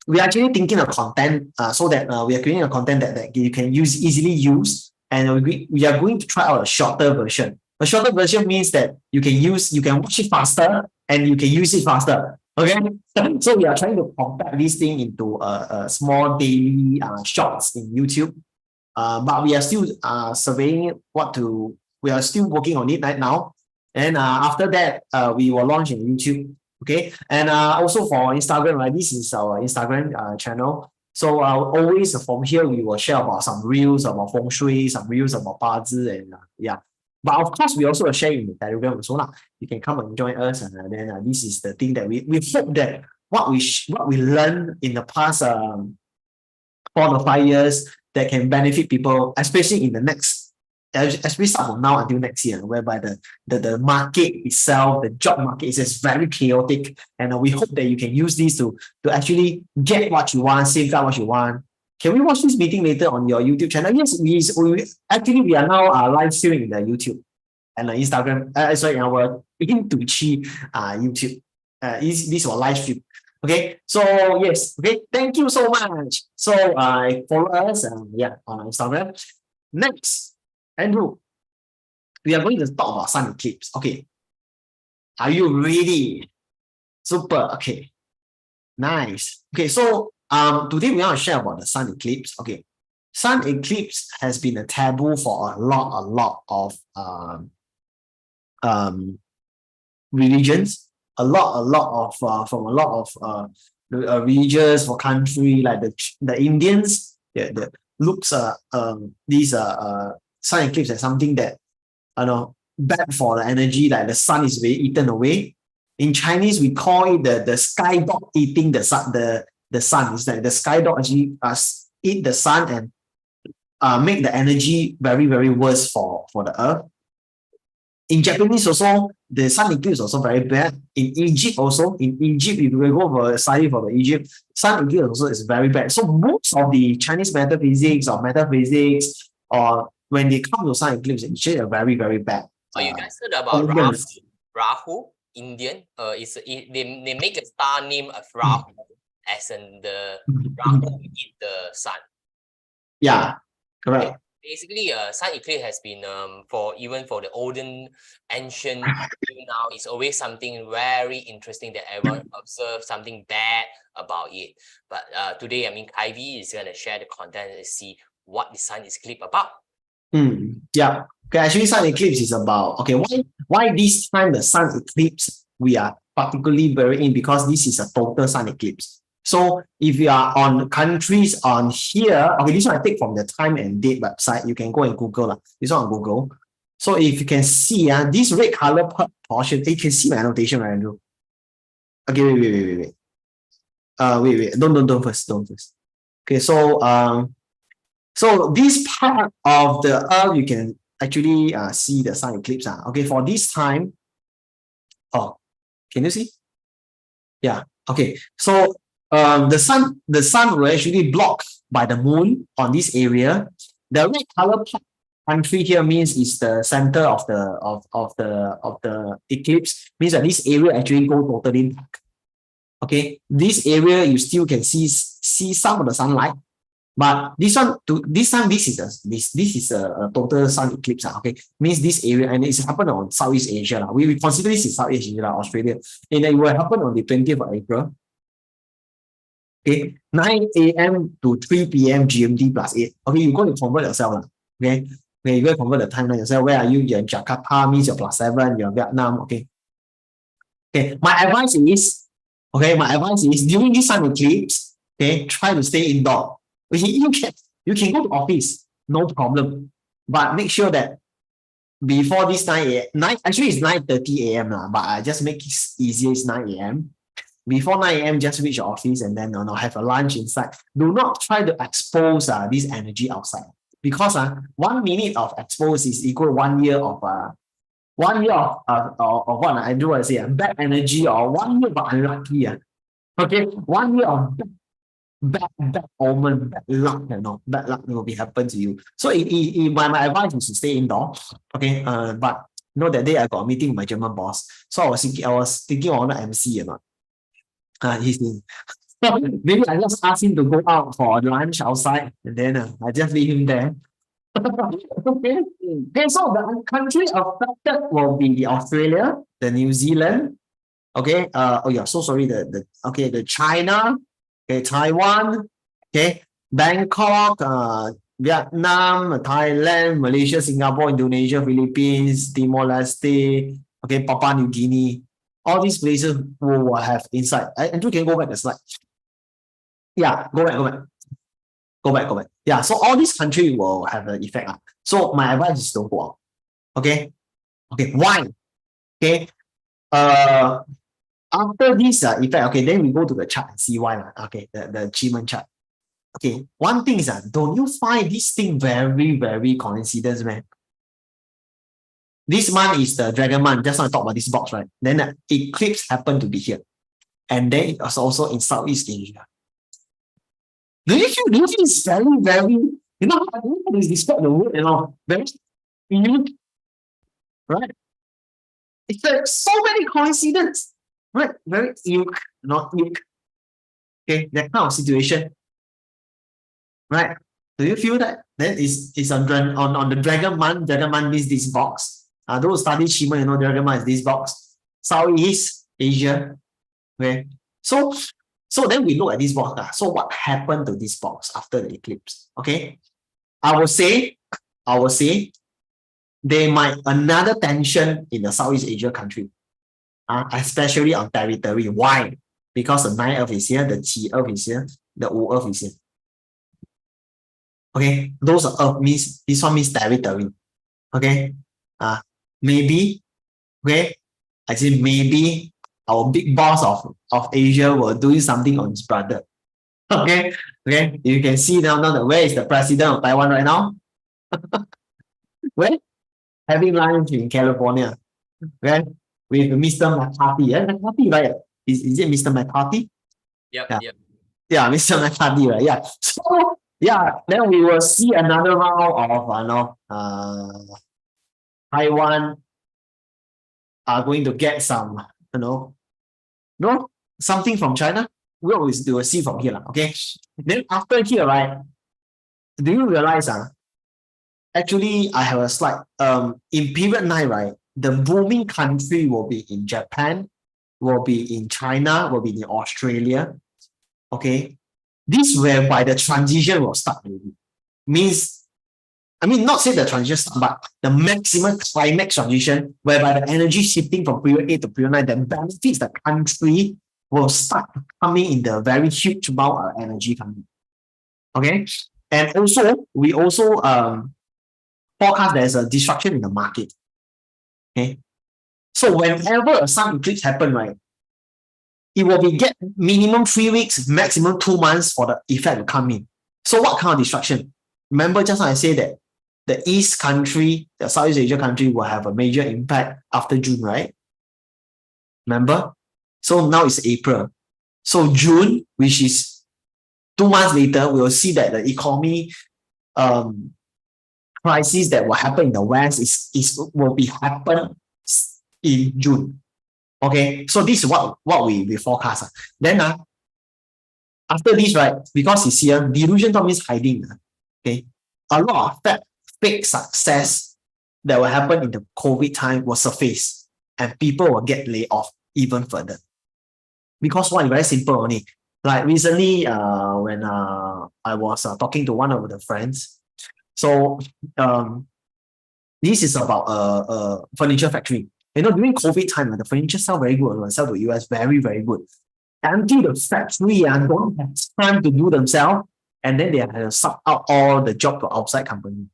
we're actually thinking of content so that we are creating a content that you can easily use, and we are going to try out a shorter version. A shorter version means that you can watch it faster and you can use it faster. Okay, so we are trying to compact this thing into a small daily shorts in YouTube. But we are still surveying we are still working on it right now. And after that, we will launch in YouTube. Okay. And also for Instagram, right? This is our Instagram channel. So always from here, we will share about some reels about feng shui, some reels about bazi, and yeah. But of course, we also will share in the Telegram also lah. You can come and join us, and then this is the thing that we hope that what we learned in the past 4 to 5 years that can benefit people, especially in the next, as we start from now until next year, whereby the market itself, the job market is just very chaotic, and we hope that you can use this to actually get what you want, safeguard what you want. Can we watch this meeting later on your YouTube channel? Yes, we are now live streaming in the YouTube and Instagram. Sorry, our begin to achieve YouTube. This our live stream. Okay, so yes, okay, thank you so much. So follow us on Instagram. Next, Andrew, we are going to talk about sun eclipse. Okay, are you ready? Super. Okay, nice. Okay, so today we want to share about the sun eclipse. Okay, sun eclipse has been a taboo for a lot of religions. A lot of from a lot of religions for country like the Indians. The looks these sun eclipse as something that bad for the energy, like the sun is being eaten away. In Chinese, we call it the sky dog eating the sun. The sun is like the sky dog actually eat the sun and make the energy very, very worse for the earth. In Japanese also, the sun eclipse is also very bad. In Egypt also, if you go for a study for the Egypt, sun eclipse also is very bad. So most of the Chinese metaphysics or when they come to sun eclipse, it's actually a very, very bad. Oh, you guys heard about Rahu, Indian? They make a star named of Rahu, as in the Rahu eat the sun. Yeah, correct. Okay. Basically, sun eclipse has been for the olden ancient now, it's always something very interesting that everyone observes something bad about it. But today, I mean, Ivy is gonna share the content and see what the sun eclipse about. Yeah. Okay, actually, sun eclipse is about why this time the sun eclipse we are particularly very in, because this is a total sun eclipse. So if you are on countries on here, okay, this one I take from the time and date website. You can go and Google this one on Google. So if you can see this red color portion, you can see my annotation, right, Andrew? Okay, wait. Don't first. Okay, so this part of the earth, you can actually see the sun eclipse. Okay, for this time, can you see? Yeah. Okay, so the sun will actually block by the moon on this area. The red color country here means is the center of the eclipse, means that this area actually go totally dark. Okay, this area you still can see some of the sunlight, but this time this is a total sun eclipse. Okay, means this area, and it's happened on Southeast Asia. We consider this is Southeast Asia, Australia, and it will happen on the 20th of April. Okay, 9 a.m. to 3 p.m. GMT plus 8. Okay, you're going to convert yourself. Okay, you're going to convert the timeline yourself. Where are you? You're in Jakarta, means you're +7, you're in Vietnam. Okay. My advice is during this sun eclipse, okay, try to stay indoor. You can go to office, no problem. But make sure that before this 9 a.m., actually it's 9:30 a.m. But I just make it easier, it's 9 a.m. Before 9 a.m., just reach your office and then have a lunch inside. Do not try to expose this energy outside, because 1 minute of expose is equal to 1 year of 1 year of what I do, I say, bad energy, or 1 year of unlucky. Okay, 1 year of bad omen, bad luck, bad luck will be happen to you. So my advice is to stay indoor. Okay, but that day I got a meeting with my German boss. So I was thinking on the MC or not. He's in. Maybe I just ask him to go out for lunch outside, and then I just leave him there. Okay. Okay, so the country affected will be Australia, the New Zealand. Okay. Oh yeah, so sorry. The China, okay, Taiwan, okay, Bangkok, Vietnam, Thailand, Malaysia, Singapore, Indonesia, Philippines, Timor-Leste, okay, Papua New Guinea. All these places will have inside. Andrew, can you go back the slide? Yeah, go back. Yeah, so all these countries will have an effect. So my advice is don't go out. Okay. Okay, why? Okay. After this effect, okay, then we go to the chart and see why. Okay, the achievement chart. Okay, one thing is don't you find this thing very, very coincidence, man? This month is the dragon month. Just now I talk about this box, right? Then the eclipse happened to be here. And then it was also in Southeast Asia. Do you feel it's very, very, how do you describe the word, very unique, right? It's like so many coincidences, right? Very unique, not unique. Okay, that kind of situation, right? Do you feel that? Then it's on the dragon month. Dragon month means this box. Those study Shima, dragon month is this box. Southeast Asia. Okay. So then we look at this box. So what happened to this box after the eclipse? Okay. I will say there might another tension in the Southeast Asia country. Especially on territory. Why? Because the 9 Earth is here, the Qi Earth is here, the Wu Earth is here. Okay, those are Earth means, this one means territory. Okay, maybe, okay, I say maybe our big boss of Asia were doing something on his brother. Okay, you can see now that where is the president of Taiwan right now? Where? Having lunch in California. Okay, with Mr. McCarthy. McCarthy, right? Is it Mr. McCarthy? Yep. Yeah, Mr. McCarthy, right? Yeah. So yeah, then we will see another round of Taiwan are going to get some, something from China. We will see from here. Okay. Then after here, right? Do you realize actually I have a slide. In period 9, right? The booming country will be in Japan, will be in China, will be in Australia. Okay. This whereby the transition will start already. Not say the transition, but the maximum climax transition, whereby the energy shifting from period 8 to period 9 that benefits the country will start coming in the very huge amount of energy coming. Okay. And also, we also forecast there's a disruption in the market. Okay. So whenever a sun eclipse happen, right, it will be get minimum 3 weeks, maximum 2 months for the effect to come in. So what kind of disruption? Remember just now I say that the East country, the Southeast Asia country will have a major impact after June, right? Remember? So now it's April. So June, which is 2 months later, we will see that the economy crisis that will happen in the West will be happen in June. Okay, so this is what we forecast. Then after this, right, because it's here, delusion means hiding. Okay, a lot of fake success that will happen in the COVID time will surface, and people will get laid off even further. Because one is very simple only. Like recently, when I was talking to one of the friends, so this is about a furniture factory. During COVID time, the furniture sell very good, sell to US very, very good. Until the factory don't have time to do themselves, and then they have to suck out all the job to outside company.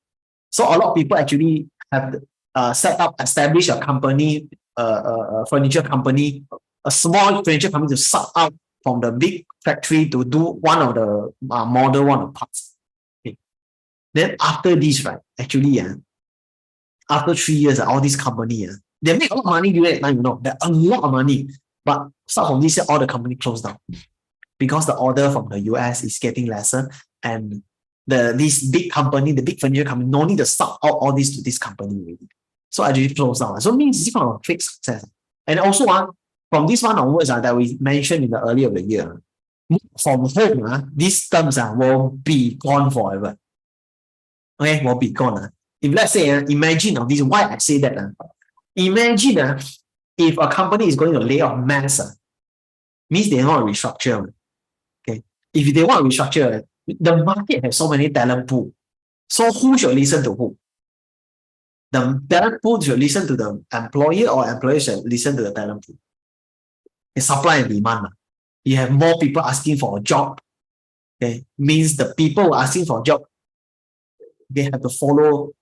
So a lot of people actually have established a company, a furniture company, a small furniture company to suck out from the big factory to do one of the model, one of the parts. Okay. Then after this, right, actually, after 3 years, all these company They make a lot of money during that time, you know, there a lot of money. But start from this year, all the company closed down because the order from the US is getting lesser, and this big company, the big furniture company, no need to suck out all this to this company already. So actually closed down. So it means it's kind of fake success. And also from this one onwards that we mentioned in the earlier of the year, from home, these terms will be gone forever. Okay, will be gone. If let's say, imagine this, why I say that. Imagine if a company is going to lay off mass, means they want to restructure. Okay, if they want to restructure, the market has so many talent pool. So who should listen to who? The talent pool should listen to the employer, or employer should listen to the talent pool. It's supply and demand. You have more people asking for a job. Okay, means the people who are asking for a job, they have to follow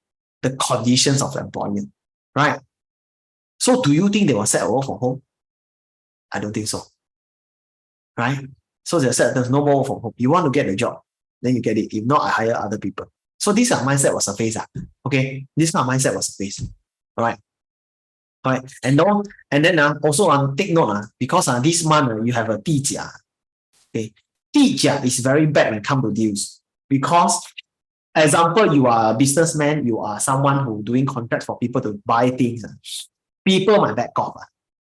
the conditions of the employer, right? So do you think they will set a work from home? I don't think so, right? So they said there's no more work from home. You want to get a job, then you get it. If not, I hire other people. So this kind of mindset was surfaced. Okay, this kind of mindset was surfaced. All right. All right. And then also take note because this month you have a 地甲. Okay, 地甲 is very bad when it comes to deals, because example, you are a businessman, you are someone who doing contracts for people to buy things. People might back off.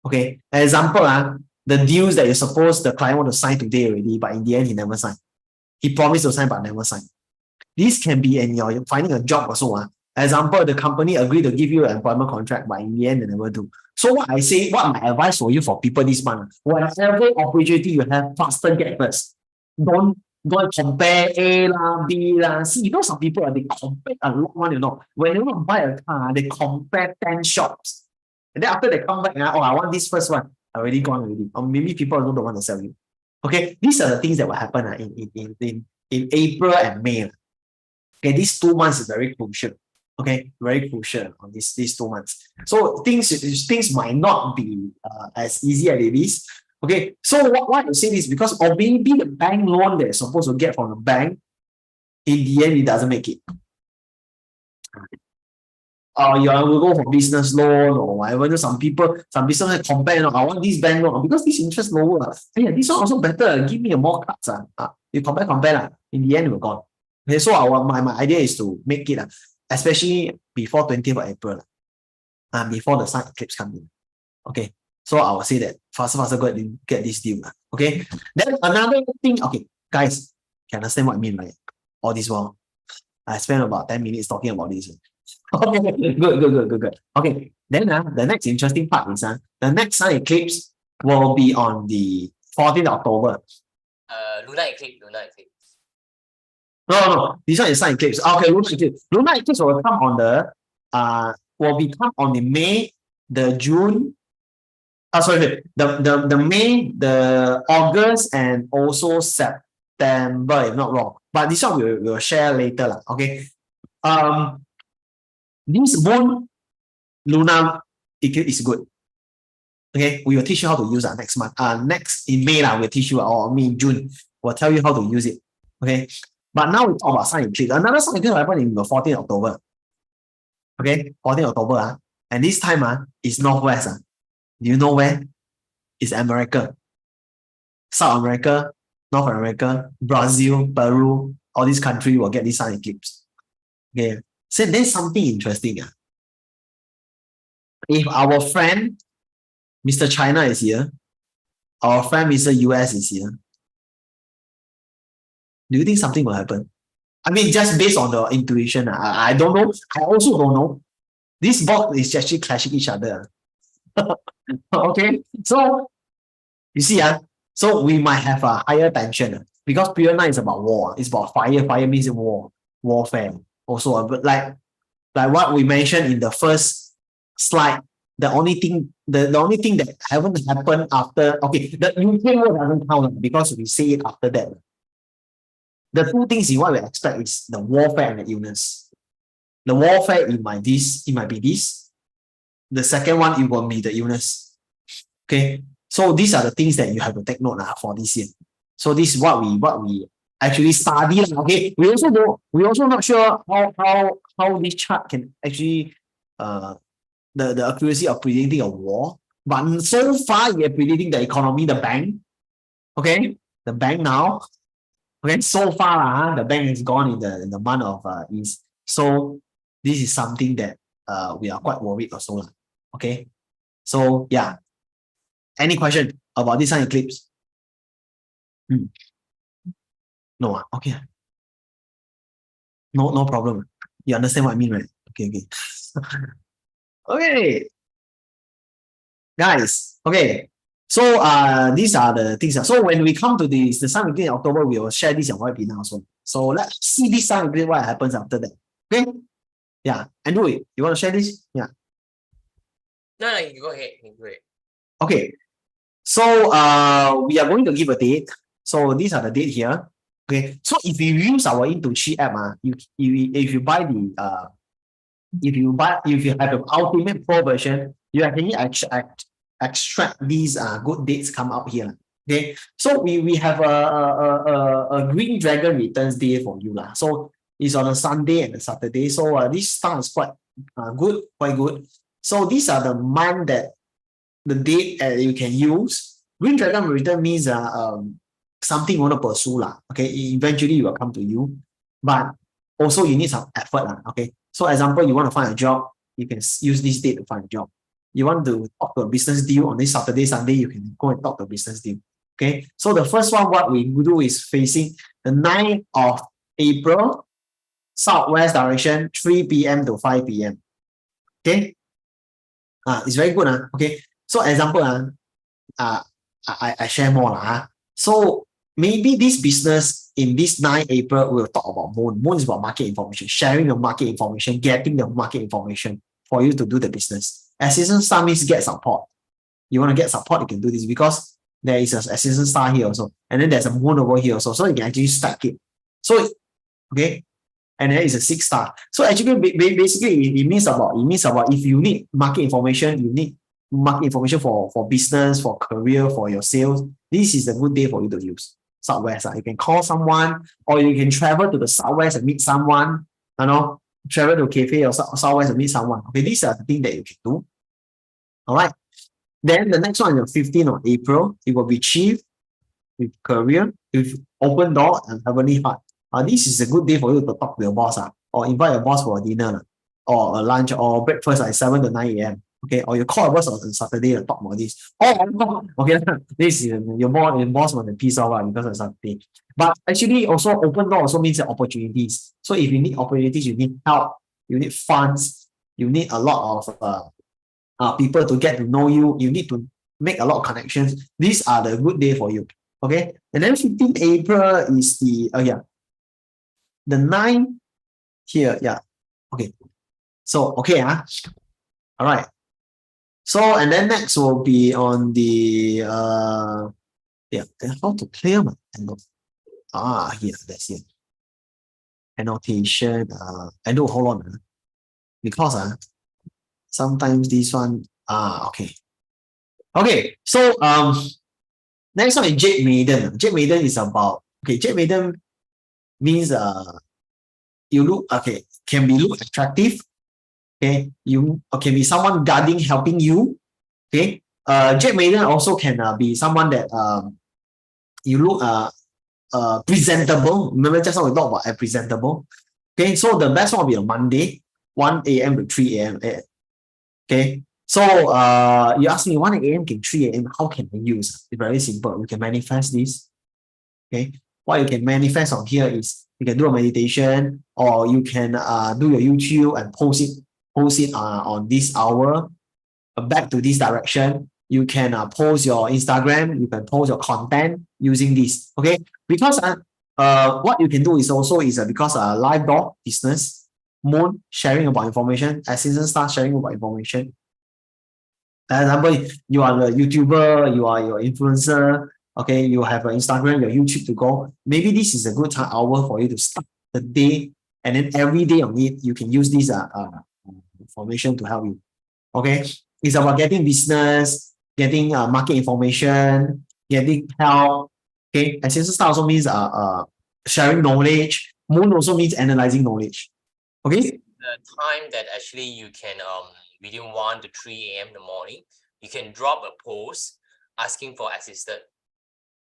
Okay, example, the deals that you're supposed the client want to sign today already, but in the end he never signed. He promised to sign but never signed. This can be in your finding a job also. Example, the company agreed to give you an employment contract, but in the end they never do. So what my advice for you for people this month, whatever opportunity you have, faster get first. Don't compare A lah, B lah. See, you know some people they compare a lot, you know. When they want to buy a car, they compare 10 shops. And then after they come back, I want this first one. Already gone already. Or maybe people don't want to sell you. Okay, these are the things that will happen in April and May. Okay, these 2 months is very crucial. Okay, very crucial on these 2 months. So things might not be as easy as it is. Okay, so why I say this? Because or maybe the bank loan that you're supposed to get from the bank, in the end, it doesn't make it. Or you will go for business loan or whatever. Some business compare, I want this bank loan because this interest lower. Yeah, this one also better. Give me more cards. You compare. In the end, we're gone. Okay, so my idea is to make it, especially before 20th of April, before the sun eclipse comes in. Okay, so I will say that faster go and get this deal. Okay, then another thing. Okay, guys, can understand what I mean, right? All this while, I spent about 10 minutes talking about this. Okay, good. Okay, then the next interesting part is the next sun eclipse will be on the 14th October. Lunar eclipse. No. This one is sun eclipse. Okay, lunar eclipse. Lunar eclipse will come on the May, the June. Sorry, the May, the August, and also September, if not wrong. But this one we'll share later. Okay. This moon lunar eclipse is good. Okay, we will teach you how to use it next month. Next in May, we'll teach you, or in June, we'll tell you how to use it. Okay. But now we talk about sun eclipse. Another sun eclipse will happen in the 14th October. Okay, 14th October. And this time is northwest. Do you know where? It's America. South America, North America, Brazil, Peru, all these countries will get this sun eclipse. Okay. So there's something interesting. If our friend, Mr. China is here, our friend, Mr. US is here, do you think something will happen? I mean, just based on the intuition, I don't know. I also don't know. This box is actually clashing each other. Okay, so you see, so we might have a higher tension because period 9 is about war. It's about fire. Fire means warfare. Also, but like what we mentioned in the first slide, the only thing that haven't happened after, okay, the Ukraine war doesn't count because we say it after that. The two things in what we expect is the warfare and the illness. The warfare, it might be this. The second one, it will be the illness. Okay, so these are the things that you have to take note for this year. So this is what we actually study. Okay, we also not sure how this chart can actually the accuracy of predicting a war. But so far, you're predicting the economy, the bank. Okay, the bank now. Okay, so far, the bank is gone in the month of East. So this is something that we are quite worried also. Okay, so yeah. Any question about this sun eclipse? No, okay. No problem. You understand what I mean, right? Okay. Okay. Guys, okay. So these are the things. So when we come to the sun eclipse in October, we will share this on webinar also. So let's see this sun eclipse, what happens after that. Okay. Yeah. Andrew, you want to share this? Yeah. No, you go ahead. You go ahead. Okay. So we are going to give a date. So these are the date here. Okay. So if you use our Into-Chi app, if you buy the if you have the ultimate pro version, you actually extract these good dates come out here. Okay. So we have a Green Dragon returns day for you. So it's on a Sunday and a Saturday. So this star is quite good, quite good. So these are the month that the date you can use. Green Dragon return means something you want to pursue. Okay, eventually it will come to you. But also you need some effort. Okay. So example, you want to find a job, you can use this date to find a job. You want to talk to a business deal on this Saturday, Sunday, you can go and talk to a business deal. Okay. So the first one, what we do is facing the 9th of April, southwest direction, 3 p.m. to 5 p.m. Okay. It's very good. Okay. So example, I share more. So maybe this business in this 9 April will talk about Moon. Moon is about market information, sharing the market information, getting the market information for you to do the business. Assistant star means get support. You want to get support, you can do this because there is an assistant star here also. And then there's a moon over here also. So you can actually stack it. So, okay. And then it's a 6 star. So actually, basically, it means about if you need market information, you need market information for business, for career, for your sales. This is a good day for you to use. Southwest. You can call someone, or you can travel to the Southwest and meet someone. Travel to a cafe or Southwest and meet someone. Okay, these are the things that you can do. All right. Then the next one is the 15th of April. It will be Chief with career, with open door and heavenly heart. This is a good day for you to talk to your boss, or invite your boss for a dinner, or a lunch, or breakfast at 7 to 9 a.m. Okay, or you call your boss on Saturday and talk about this. Okay, this is your boss want to piece off because of Saturday. But actually, also open door also means opportunities. So if you need opportunities, you need help, you need funds, you need a lot of people to get to know you. You need to make a lot of connections. These are the good day for you. Okay, and then 15th April is the 9th here. Yeah. Okay. So okay. All right. So and then next will be on the how to clear my angle. Here, that's it. Annotation. I know, hold on. Because sometimes this one okay. Okay, so next one is Jade Maiden. Jade Maiden is about Jade Maiden means you look can be look attractive. Okay, you can be someone guarding, helping you. Okay, Jade Maiden also can be someone that you look presentable. Remember just now we talked about presentable. Okay, so the best one will be on Monday, 1 a.m. to 3 a.m. Okay, so you ask me 1 a.m. to 3 a.m. how can I use? It's very simple. We can manifest this. Okay, what you can manifest on here is you can do a meditation, or you can do your YouTube and post it on this hour back to this direction. You can post your Instagram, you can post your content using this. Okay, because what you can do is also because live door business, Moon sharing about information, assistant star sharing about information. For example, you are the YouTuber, you are your influencer. Okay, you have an Instagram, your YouTube to go. Maybe this is a good hour for you to start the day, and then every day on it, you can use this information to help you. Okay, it's about getting business, getting market information, getting help. Okay, assistant star also means sharing knowledge. Moon also means analyzing knowledge. Okay. The time that actually you can between 1 to 3 a.m. in the morning, you can drop a post asking for assistance,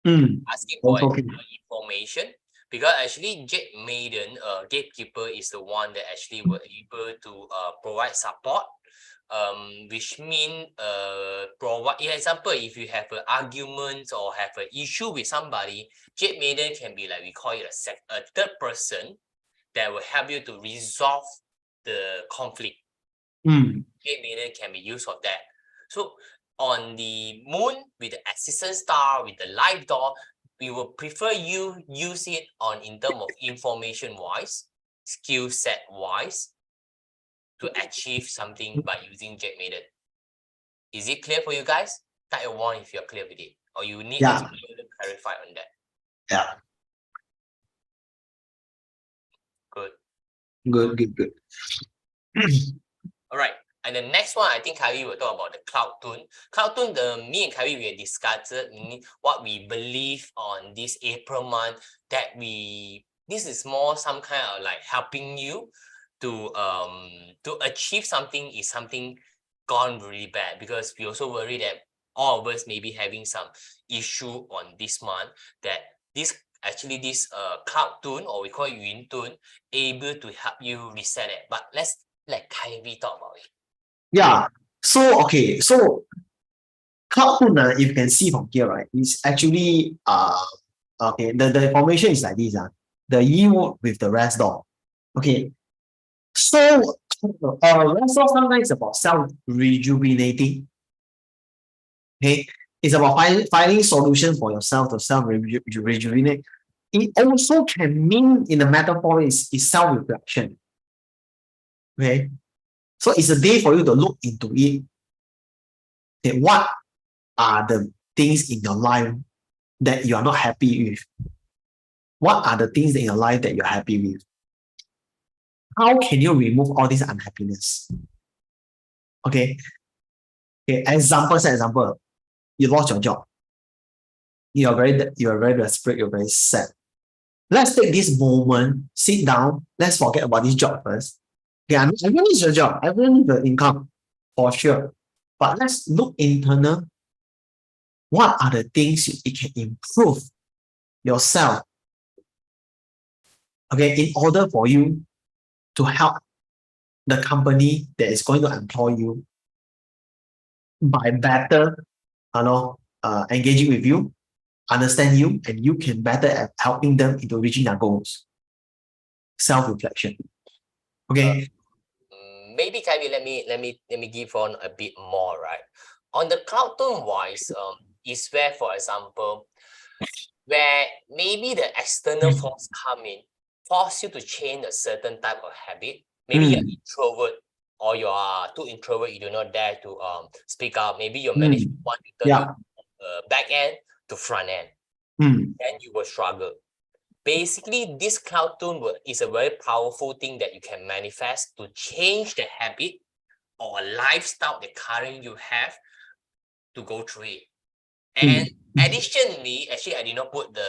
asking for Okay. information, because actually Jade Maiden, gatekeeper, is the one that actually were able to provide support, which mean provide, in example, if you have an argument or have an issue with somebody, Jade Maiden can be like, we call it a third person that will help you to resolve the conflict. Jade Maiden can be used for that. So on the moon with the assistant star, with the live door, we will prefer you use it on in terms of information wise, skill set wise, to achieve something by using Jade Maiden. Is it clear for you guys? Type a 1 if you're clear with it, or you need us to clarify on that. Yeah. Good. Good. All right. And the next one, I think Kyrie will talk about the CloudTune. CloudTune, me and Kyrie, we discussed what we believe on this April month, that this is more some kind of like helping you to achieve something, is something gone really bad, because we also worry that all of us may be having some issue on this month, that this CloudTune, or we call it YunTune, able to help you reset it. But let's let Kyrie talk about it. Yeah. So okay. So CloudTune, if you can see from here, right, is actually okay. The information is like this. The yield with the rest door. Okay. So rest door sometimes is about self-rejuvenating. Okay. It's about finding solutions for yourself to self-rejuvenate. It also can mean, in the metaphor, is self-reflection. Okay. So it's a day for you to look into it. Okay, what are the things in your life that you are not happy with? What are the things in your life that you're happy with? How can you remove all this unhappiness? Okay. Example, you lost your job. You are very desperate, you're very sad. Let's take this moment, sit down, let's forget about this job first. Okay, everyone needs your job, everyone needs the income, for sure. But let's look internal. What are the things it can improve yourself? Okay, in order for you to help the company that is going to employ you by better, engaging with you, understand you, and you can better at helping them into reaching their goals. Self-reflection. Okay. Maybe Kyrie, let me give on a bit more, right? On the CloudTune wise, is where, for example, where maybe the external force come in, force you to change a certain type of habit. Maybe you're introvert, or you are too introvert, you do not dare to speak up. Maybe your management want to turn you back end to front end. Then you will struggle. Basically, this CloudTune is a very powerful thing that you can manifest to change the habit or a lifestyle that currently you have to go through it. And additionally, actually, I did not put the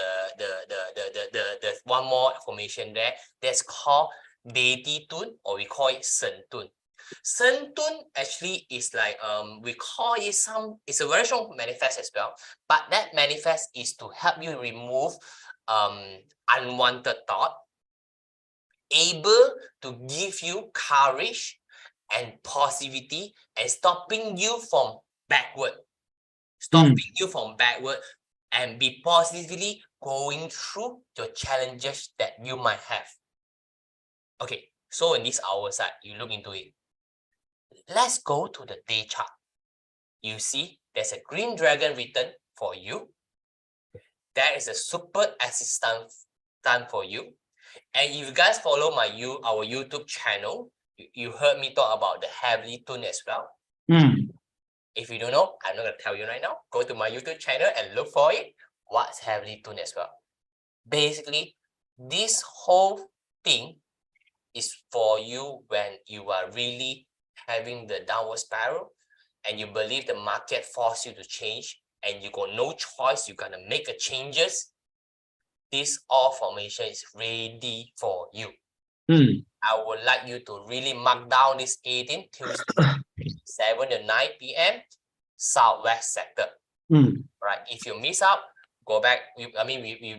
one more information there. That's called Deity Tune, or we call it Sen Tune. Sen Tune actually is like we call it it's a very strong manifest as well. But that manifest is to help you remove unwanted thought, able to give you courage and positivity, and stopping you from backward. And be positively going through your challenges that you might have. Okay, so in this hour side, you look into it. Let's go to the day chart. You see, there's a green dragon written for you. There is a super assistant done for you. And if you guys follow our YouTube channel, you heard me talk about the Heavenly Tune as well. If you don't know, I'm not going to tell you right now. Go to my YouTube channel and look for it. What's Heavenly Tune as well. Basically, this whole thing is for you when you are really having the downward spiral and you believe the market force you to change and you got no choice, you're going to make the changes. This all formation is ready for you. I would like you to really mark down this 18th Tuesday 7 to 9 p.m. Southwest sector. Mm, Right? If you miss out, go back. We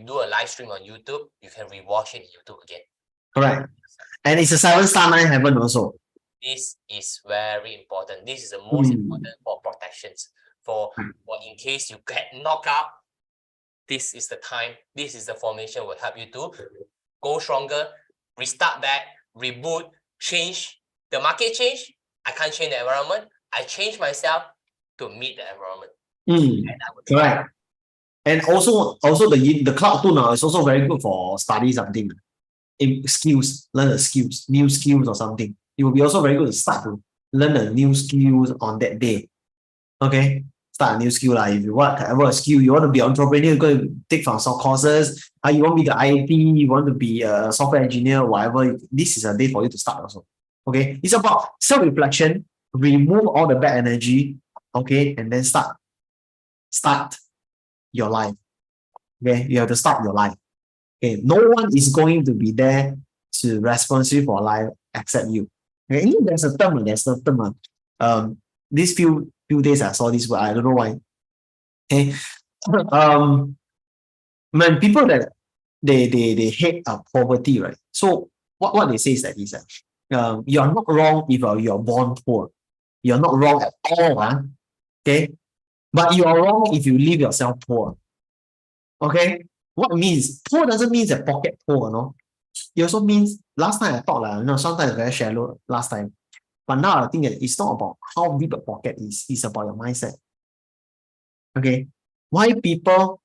do a live stream on YouTube. You can rewatch it in YouTube again. correct. And it's a 7-star 9 heaven also. This is very important. This is the most important for protections. For in case you get knocked out, this is the time. This is the formation will help you to go stronger, restart back, reboot, change. The market change. I can't change the environment. I change myself to meet the environment. And I would Correct. And also the cloud tool now is also very good for study something. Skills, learn the skills, new skills or something. It will be also very good to start to learn a new skills on that day. Okay, start a new skill. If you want whatever skill, you want to be an entrepreneur, go and take from some courses. You want to be the IT, you want to be a software engineer, whatever. This is a day for you to start also. Okay, it's about self-reflection, remove all the bad energy, okay, and then start your life. Okay, you have to start your life. Okay, no one is going to be there to responsible for life except you. Okay, there's a term. These few days I saw this word. I don't know why. Okay, when people that they hate poverty, right? So what they say is that you are not wrong if you're born poor. You're not wrong at all, okay? But you are wrong if you leave yourself poor. Okay? What means? Poor doesn't mean a pocket poor, no? It also means, last time I thought, sometimes it's very shallow last time. But now I think that it's not about how deep a pocket is, it's about your mindset. Okay? Why people,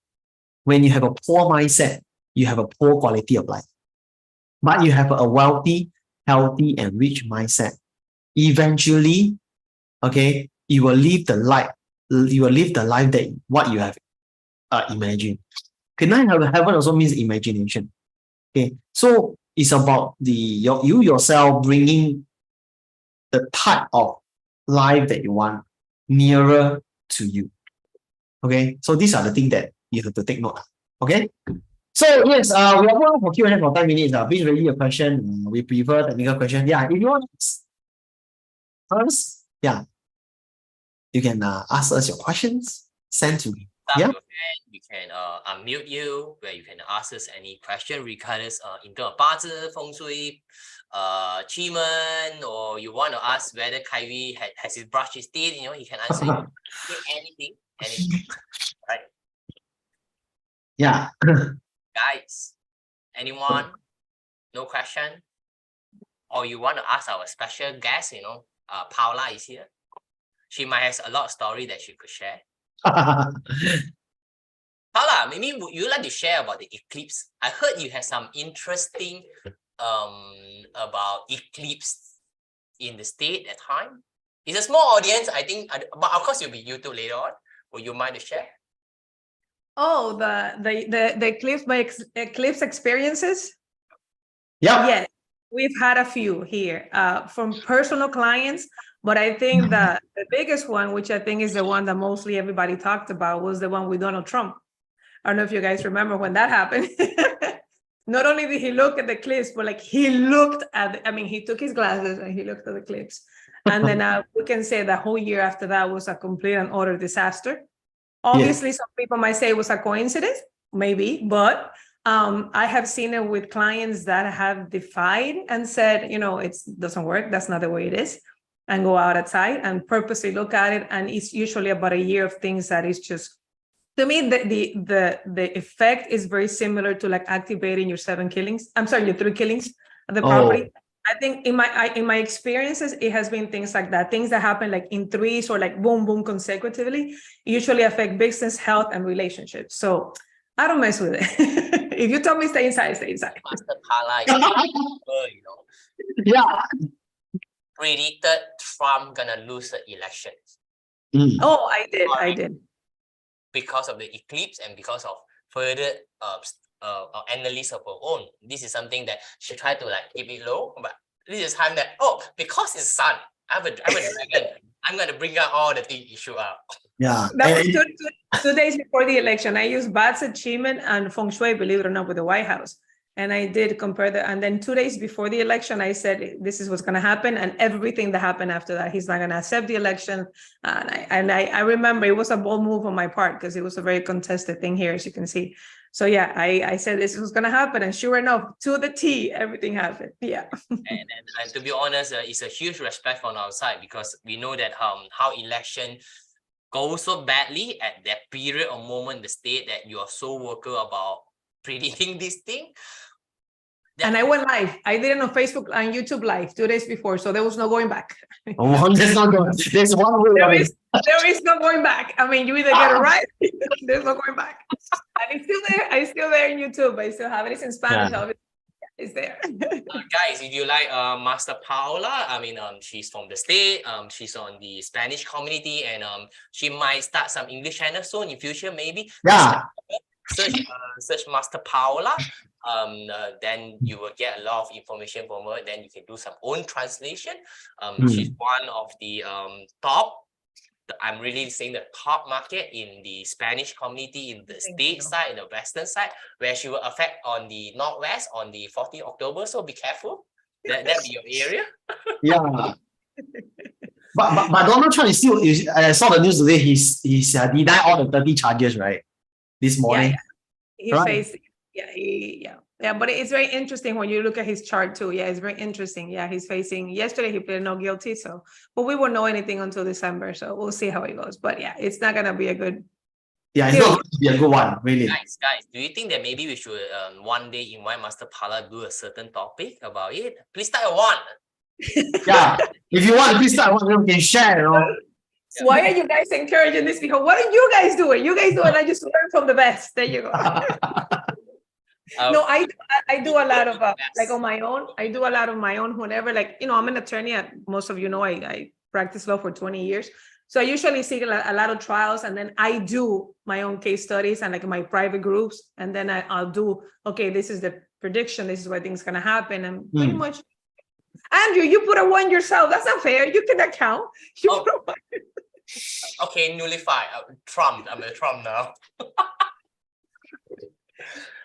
when you have a poor mindset, you have a poor quality of life. But you have a wealthy, healthy, and rich mindset. Eventually, okay, you will live the life that what you have imagined. Okay, heaven also means imagination. Okay, so it's about you yourself bringing the type of life that you want nearer to you. Okay, so these are the things that you have to take note of. Okay, so yes, we are going for Q&A for 10 minutes. Please raise your question. We prefer technical question. Yeah, if you want first, yeah, you can ask us your questions. Send to me. Yeah. We can unmute you, where you can ask us any question regarding in terms of 八字, feng shui, Qi-men, or you want to ask whether Kyrie has he brushed his teeth, he can answer you. anything, right? Yeah. Guys, anyone? No question? Or you want to ask our special guest, Paula is here. She might have a lot of story that she could share. Paula, maybe would you like to share about the eclipse? I heard you had some interesting about eclipse in the state at time. It's a small audience, I think, but of course you'll be YouTube later on. Would you mind to share? Oh, the eclipse experiences? Yeah. Yes, we've had a few here from personal clients, but I think the biggest one, which I think is the one that mostly everybody talked about, was the one with Donald Trump. I don't know if you guys remember when that happened. Not only did he look at the clips, but he looked at, he took his glasses and he looked at the clips. And then we can say the whole year after that was a complete and utter disaster. Obviously, some people might say it was a coincidence, maybe, but I have seen it with clients that have defied and said, it doesn't work. That's not the way it is. And go outside and purposely look at it. And it's usually about a year of things that is just, to me, the effect is very similar to activating your 3 killings of the property. I think in my experiences, it has been things like that, things that happen in threes or boom, boom consecutively, usually affect business, health, and relationships. So I don't mess with it. If you tell me stay inside, stay inside. Master Paula, Yeah. predicted Trump gonna lose the election. Oh, I did. Because of the eclipse and because of further analysis of her own. This is something that she tried to keep it low, but this is time that, because it's sun, I'm a dragon. I'm gonna bring out all the issue out. Yeah. That was 2 days before the election. I used Bats at Qi-men and Feng Shui, believe it or not, with the White House. And I did compare and then 2 days before the election, I said, this is what's going to happen. And everything that happened after that, he's not going to accept the election. And I remember it was a bold move on my part because it was a very contested thing here, as you can see. So yeah, I said this was going to happen. And sure enough, to the T, everything happened. Yeah. And to be honest, it's a huge respect from our side because we know that how election goes so badly at that period or moment in the state that you are so vocal about predicting this thing. And I went live. I did it on Facebook and YouTube live 2 days before, so there was no going back. Oh, there's not going. There's one way. There is no going back. I mean, you either get it right, there's no going back. And it's still there. It's still there in YouTube. I still have it. It's in Spanish. Yeah. It's there. Guys, if you like Master Paola, I mean, she's from the state. She's on the Spanish community, and she might start some English channel soon in future, maybe. Yeah. Search Master Paola. Then you will get a lot of information from her. Then you can do some own translation. She's one of the top. I'm really saying the top market in the Spanish community in the state side, in the western side, where she will affect on the northwest on the 14th October. So be careful. That'll be your area. Yeah. But Donald Trump is still. I saw the news today. He's denied all the 30 charges, right? This morning. He faced. Yeah, but it's very interesting when you look at his chart too. Yeah, it's very interesting. Yeah, he's facing, yesterday he pleaded not guilty, but we won't know anything until December, so we'll see how it goes. But yeah, it's not gonna be a good. Yeah, it's not going to be a good one, really. Guys, do you think that maybe we should one day invite Master Paola do a certain topic about it? Please start at one. Yeah, if you want, please start one, we can share, you know. Why are you guys encouraging this? Because why don't you guys do it? You guys do it. I just learn from the best. There you go. No, I do a lot of like on my own. I do a lot of my own whenever, like, I'm an attorney. Most of you know I practiced law for 20 years. So I usually see a lot of trials, and then I do my own case studies and like my private groups. And then I'll do, okay, this is the prediction. This is what things going to happen. And pretty much, Andrew, you put a 1 yourself. That's not fair. You can account. You put a 1. Okay, nullify. Trump. I'm a Trump now.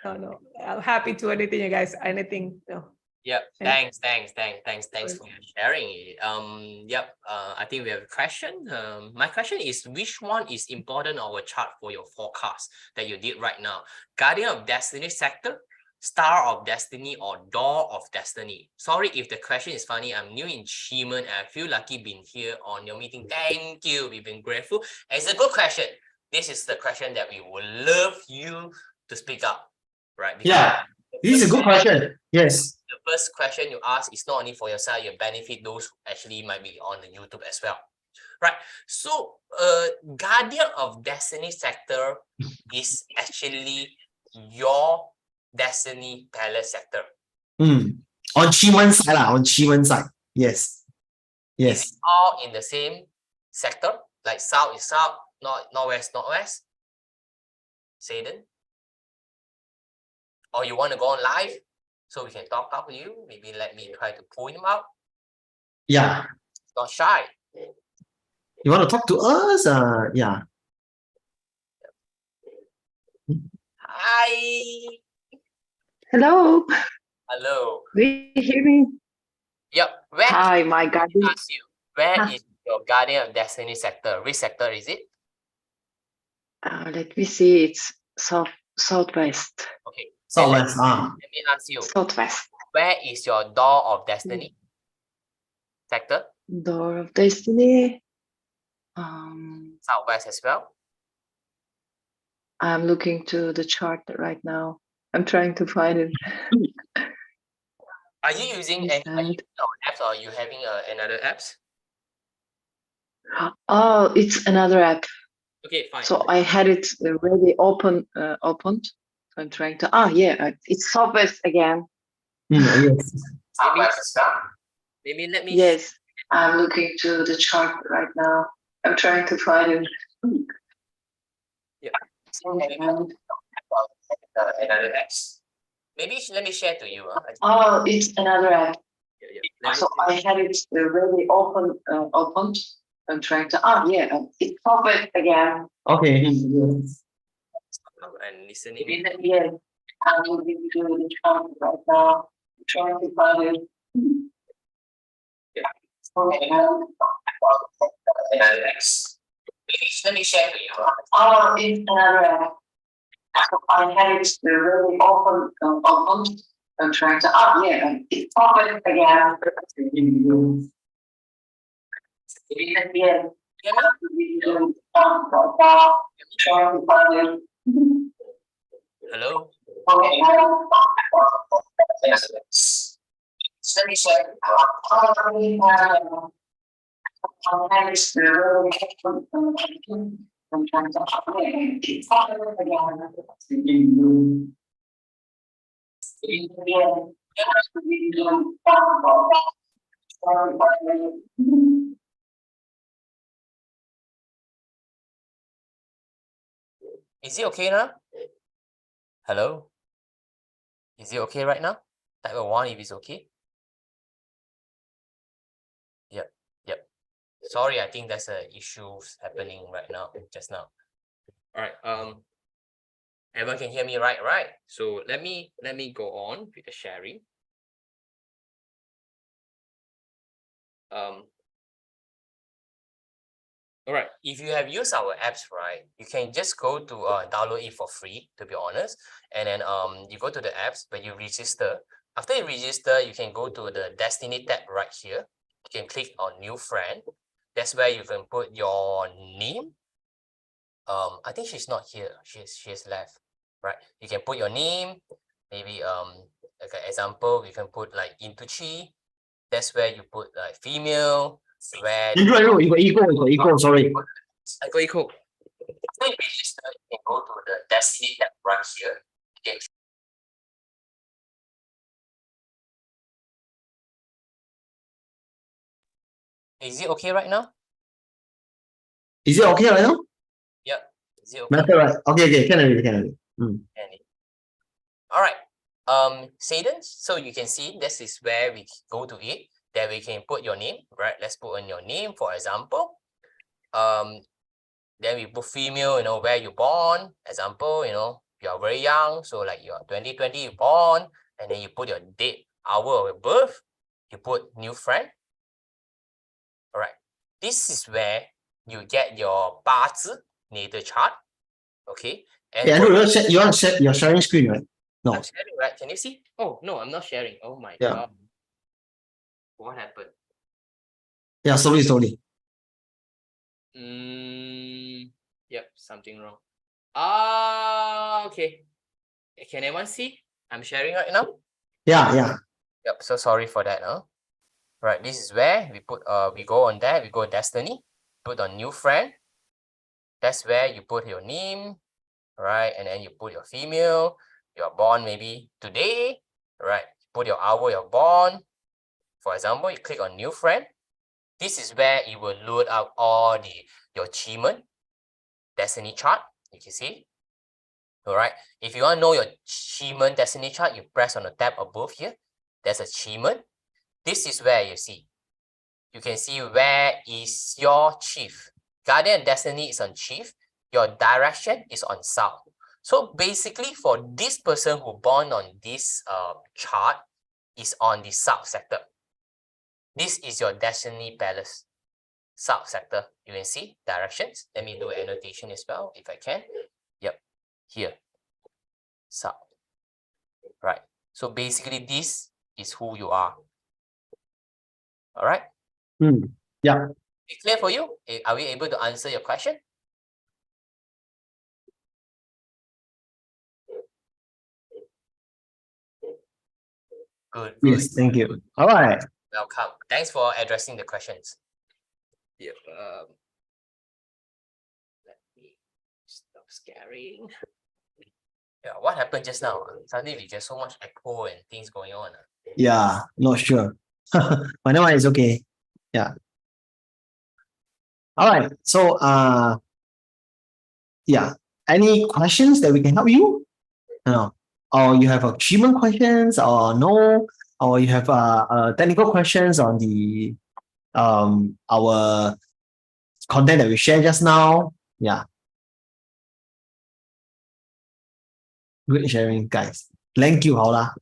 No, I'm happy to anything, you guys. Anything. No. Yep. Thanks for sharing it. I think we have a question. My question is, which one is important on our chart for your forecast that you did right now? Guardian of Destiny sector, Star of Destiny, or Door of Destiny? Sorry if the question is funny. I'm new in Ximen and I feel lucky being here on your meeting. Thank you. We've been grateful. And it's a good question. This is the question that we would love you to speak up, right? Because yeah, this is a good question. Yes. The first question you ask is not only for yourself, you benefit those who actually might be on the YouTube as well. Right. So Guardian of Destiny sector is actually your Destiny Palace sector. On Ximen side, on Ximen side. Yes. Yes. It's all in the same sector, like south is south, northwest. Satan. Or you want to go on live so we can talk with you? Maybe let me try to pull him out. Yeah. Not shy. You want to talk to us? Yeah. Hi. Hello. Hello. Do you hear me? Yep. Hi, my guardian. Ask you, where is your Guardian of Destiny sector? Which sector is it? Let me see. It's southwest. Okay. Southwest. Let me ask you. Southwest. Where is your Door of Destiny sector? Door of Destiny. Southwest as well. I'm looking to the chart right now. I'm trying to find it. Are you using any apps, or are you having another apps? Oh, it's another app. Okay, fine. So I had it already opened. So I'm trying to. It's Southwest again. Yes. Maybe let me. Yes, I'm looking to the chart right now. I'm trying to find it. Yeah. Another apps. Maybe let me share to you. Oh, it's another app. Yeah. So I had it already opened. I'm trying to. It's Southwest again. Okay. And listening. Yes, I will be doing the trunk right now. Trying to find it. Okay. Next. Let me share with you. Oh, it's another. I had it really open. I'm trying to. Oh, yeah, it's open again. Yeah. Trying to find it. Hello. Okay. Yes. Let me share. I'm trying to. It's open again. Is it okay now? Hello? Is it okay right now? Type a 1 if it's okay. Yep. Sorry, I think there's a issue happening right now, just now. All right. Everyone can hear me right? So let me go on with the sharing. All right, if you have used our apps, right, you can just go to download it for free, to be honest. And then you go to the apps, when you register. After you register, you can go to the Destiny tab right here. You can click on new friend. That's where you can put your name. I think she's not here. She's left, right? You can put your name, maybe like an example, we can put like Intuchi. That's where you put like female. Where You got equal, sorry. I go equal. After you register, you can go to the Destiny tab right here. Okay. Is it okay right now? Is it okay right now? Yep. Is it okay? Better, right? Okay, can already. All right. Sadens, so you can see this is where we go to it. Then we can put your name, right? Let's put in your name, for example. Then we put female, where you born. Example, you are very young, so like you are 2020 you born, and then you put your date, hour of birth. You put new friend. All right. This is where you get your 八字 natal chart. Okay. And Yeah, Andrew, you want to share your sharing screen, right? No. I'm sharing, right? Can you see? Oh no, I'm not sharing. Oh my Yeah. god. What happened? Yeah, slowly. Yep, something wrong. Okay. Can anyone see? I'm sharing right now. Yeah. Yep. So sorry for that. Right. This is where we put. We go on there. We go Destiny. Put on new friend. That's where you put your name, right? And then you put your female. You're born maybe today, right? Put your hour you're born. For example, you click on new friend. This is where it will load out all your achievement Destiny chart. You can see. All right. If you want to know your achievement Destiny chart, you press on the tab above here. There's achievement. This is where you see. You can see where is your chief. Guardian Destiny is on chief. Your direction is on south. So basically, for this person who born on this chart is on the south sector. This is your Destiny Palace, south sector. You can see directions. Let me do an annotation as well, if I can. Yep, here, south. Right. So basically, this is who you are. All right. Yeah. Is it clear for you? Are we able to answer your question? Good. Yes, thank you. All right. Welcome. Thanks for addressing the questions. Yep. Let me stop scaring. Yeah, what happened just now? Suddenly we get so much echo and things going on. Yeah, not sure. But no, it's okay. Yeah. All right. So yeah. Any questions that we can help you? No. Or you have achievement questions or no? Or you have technical questions on the our content that we shared just now? Yeah. Great sharing, guys. Thank you, Paula.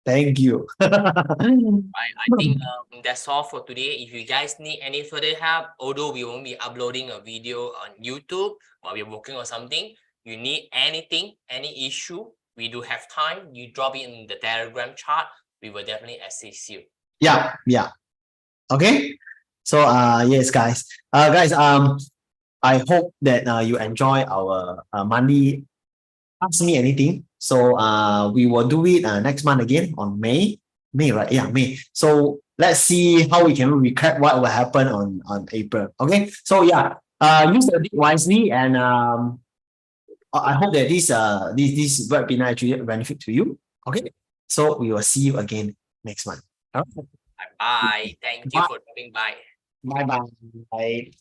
Thank you. I think that's all for today. If you guys need any further help, although we won't be uploading a video on YouTube, but we're working on something, you need anything, any issue, we do have time, you drop it in the Telegram chat, we will definitely assist you. Yeah, yeah. Okay. So yes, guys. Guys, I hope that you enjoy our monthly Ask Me Anything. So we will do it next month again on May. May, right? Yeah, May. So let's see how we can recap what will happen on April. Okay. So yeah, use the date wisely, and I hope that this webinar actually benefit to you. Okay. So we will see you again next month. All right. Bye. Thank you for coming by. Bye bye. Bye.